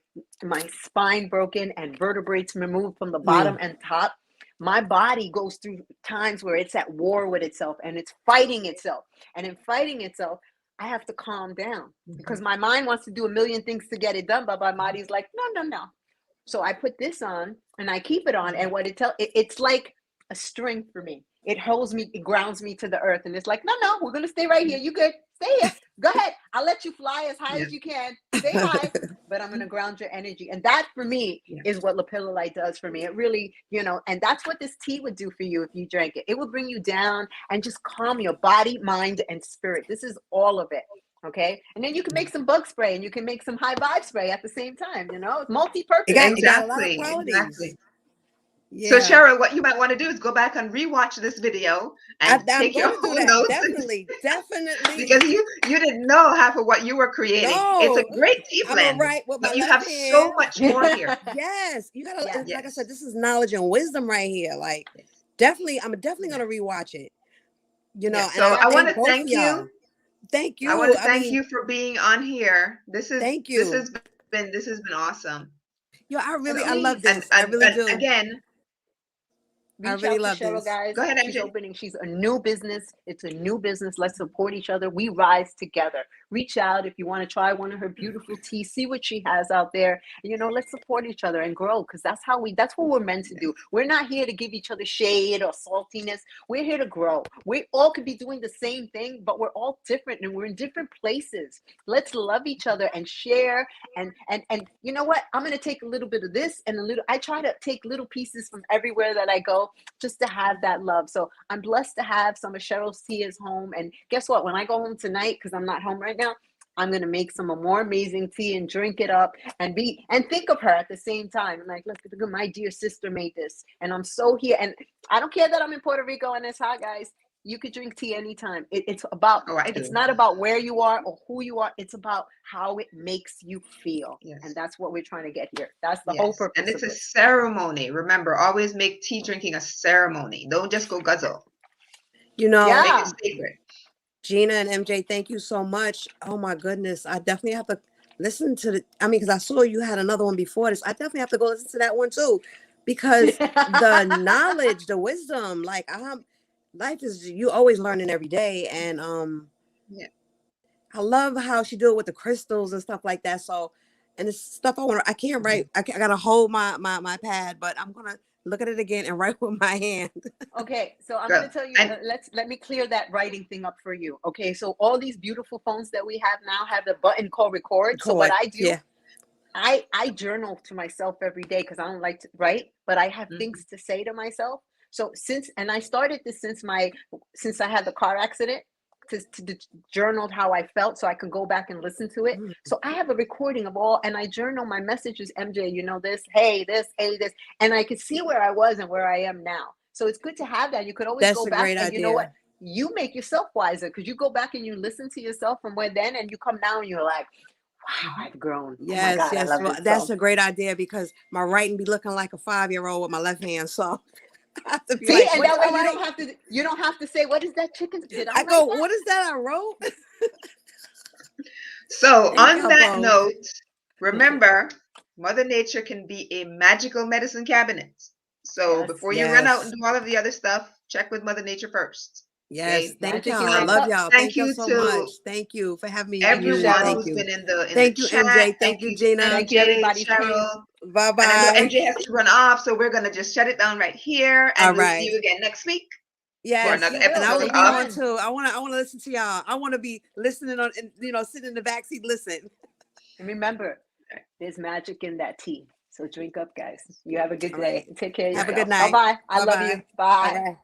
spine broken and vertebrae removed from the bottom and top. My body goes through times where it's at war with itself, and it's fighting itself. And in fighting itself, I have to calm down, because my mind wants to do a million things to get it done, but my body's like, no. So I put this on, and I keep it on, and what it's like a string for me. It holds me, it grounds me to the earth, and it's like, no, we're gonna stay right here. You good? Stay here. Go ahead. I'll let you fly as high as you can. Stay high, but I'm gonna ground your energy. And that for me is what Lepidolite does for me. It really, and that's what this tea would do for you if you drank it. It would bring you down and just calm your body, mind, and spirit. This is all of it. Okay. And then you can make some bug spray, and you can make some high vibe spray at the same time, multi-purpose. It got a lot of qualities. Exactly. Yeah. So Cheryl, what you might want to do is go back and rewatch this video and take your own notes. Definitely. Because you didn't know half of what you were creating. No, it's a great tea blend, but you have so much more here. Yes, you gotta. Like I said, this is knowledge and wisdom right here. Like, definitely, I'm definitely gonna rewatch it. So I want to thank you. Thank you. I want to thank you for being on here. This has been awesome. I love this. I really do. Again, I really love Cheryl, guys. Go ahead, MJ. She's opening. She's a new business. It's a new business. Let's support each other. We rise together. Reach out if you want to try one of her beautiful teas. See what she has out there. Let's support each other and grow, because that's what we're meant to do. We're not here to give each other shade or saltiness. We're here to grow. We all could be doing the same thing, but we're all different, and we're in different places. Let's love each other and share. And you know what? I'm going to take a little bit of this and I try to take little pieces from everywhere that I go, just to have that love. So I'm blessed to have some of Cheryl's tea at home. And guess what? When I go home tonight, because I'm not home right now, I'm going to make some more amazing tea and drink it up and think of her at the same time. I'm like, look, my dear sister made this, and I'm so here. And I don't care that I'm in Puerto Rico and it's hot, guys. You could drink tea anytime. It's about, it's not about where you are or who you are. It's about how it makes you feel. Yes. And that's what we're trying to get here. That's the whole purpose. And it's a ceremony. Remember, always make tea drinking a ceremony. Don't just go guzzle. Make it sacred. Gina and MJ, thank you so much. Oh my goodness. I definitely have to listen to because I saw you had another one before this. I definitely have to go listen to that one too, because the knowledge, the wisdom, life is, you always learning every day. And I love how she do it with the crystals and stuff like that. So, and it's stuff I can't write. I gotta hold my pad, but I'm gonna look at it again and write with my hand. Okay, so I'm gonna tell you, let me clear that writing thing up for you. Okay, so all these beautiful phones that we have now have the button called record. So what I do, I journal to myself every day because I don't like to write, but I have Mhm. things to say to myself. So I started this since I had the car accident, to journal how I felt so I can go back and listen to it. Mm. So I have a recording of all, and I journal my messages. MJ, you know this, hey this, and I can see where I was and where I am now. So it's good to have that. You could always That's go a back, great and you know what? idea. You make yourself wiser because you go back and you listen to yourself from where then, and you come now and you're like, wow, I've grown. Oh my Yes, God, I yes. love Well, this. that's So a great idea because my writing be looking like a 5-year-old with my left hand. So I have to be see, like, and what that did way I write? you don't have to say, what is that chicken? Did I I write go, that? what is that I wrote? So Thank on y'all that both. note, remember, Mother Nature can be a magical medicine cabinet. So Yes. before you run out and Yes. do all of the other stuff, check with Mother Nature first. Yes. Okay. Thank Magic in y'all. I that love cup. y'all. Thank Thank y'all you so much. to Thank you for having me in your room. everyone Thank Cheryl. who's you. been in the Thank you, chat. MJ. Thank Thank you, you, Gina. Thank you, MJ, everybody. Please. Cheryl. Bye And I know bye. MJ has to run off, so we're gonna just shut it down right here, All and we'll see right. you again next week for Yes. Yes, another you And will. I will episode Stay be of on tuned. too. I wanna listen to y'all. I wanna be listening on, sit in the backseat, listen. And remember, there's magic in that tea. So drink up, guys. You have a good All right. day. Take care of Have a good yourself. Bye night. bye. I Bye love you. bye. All Bye. right.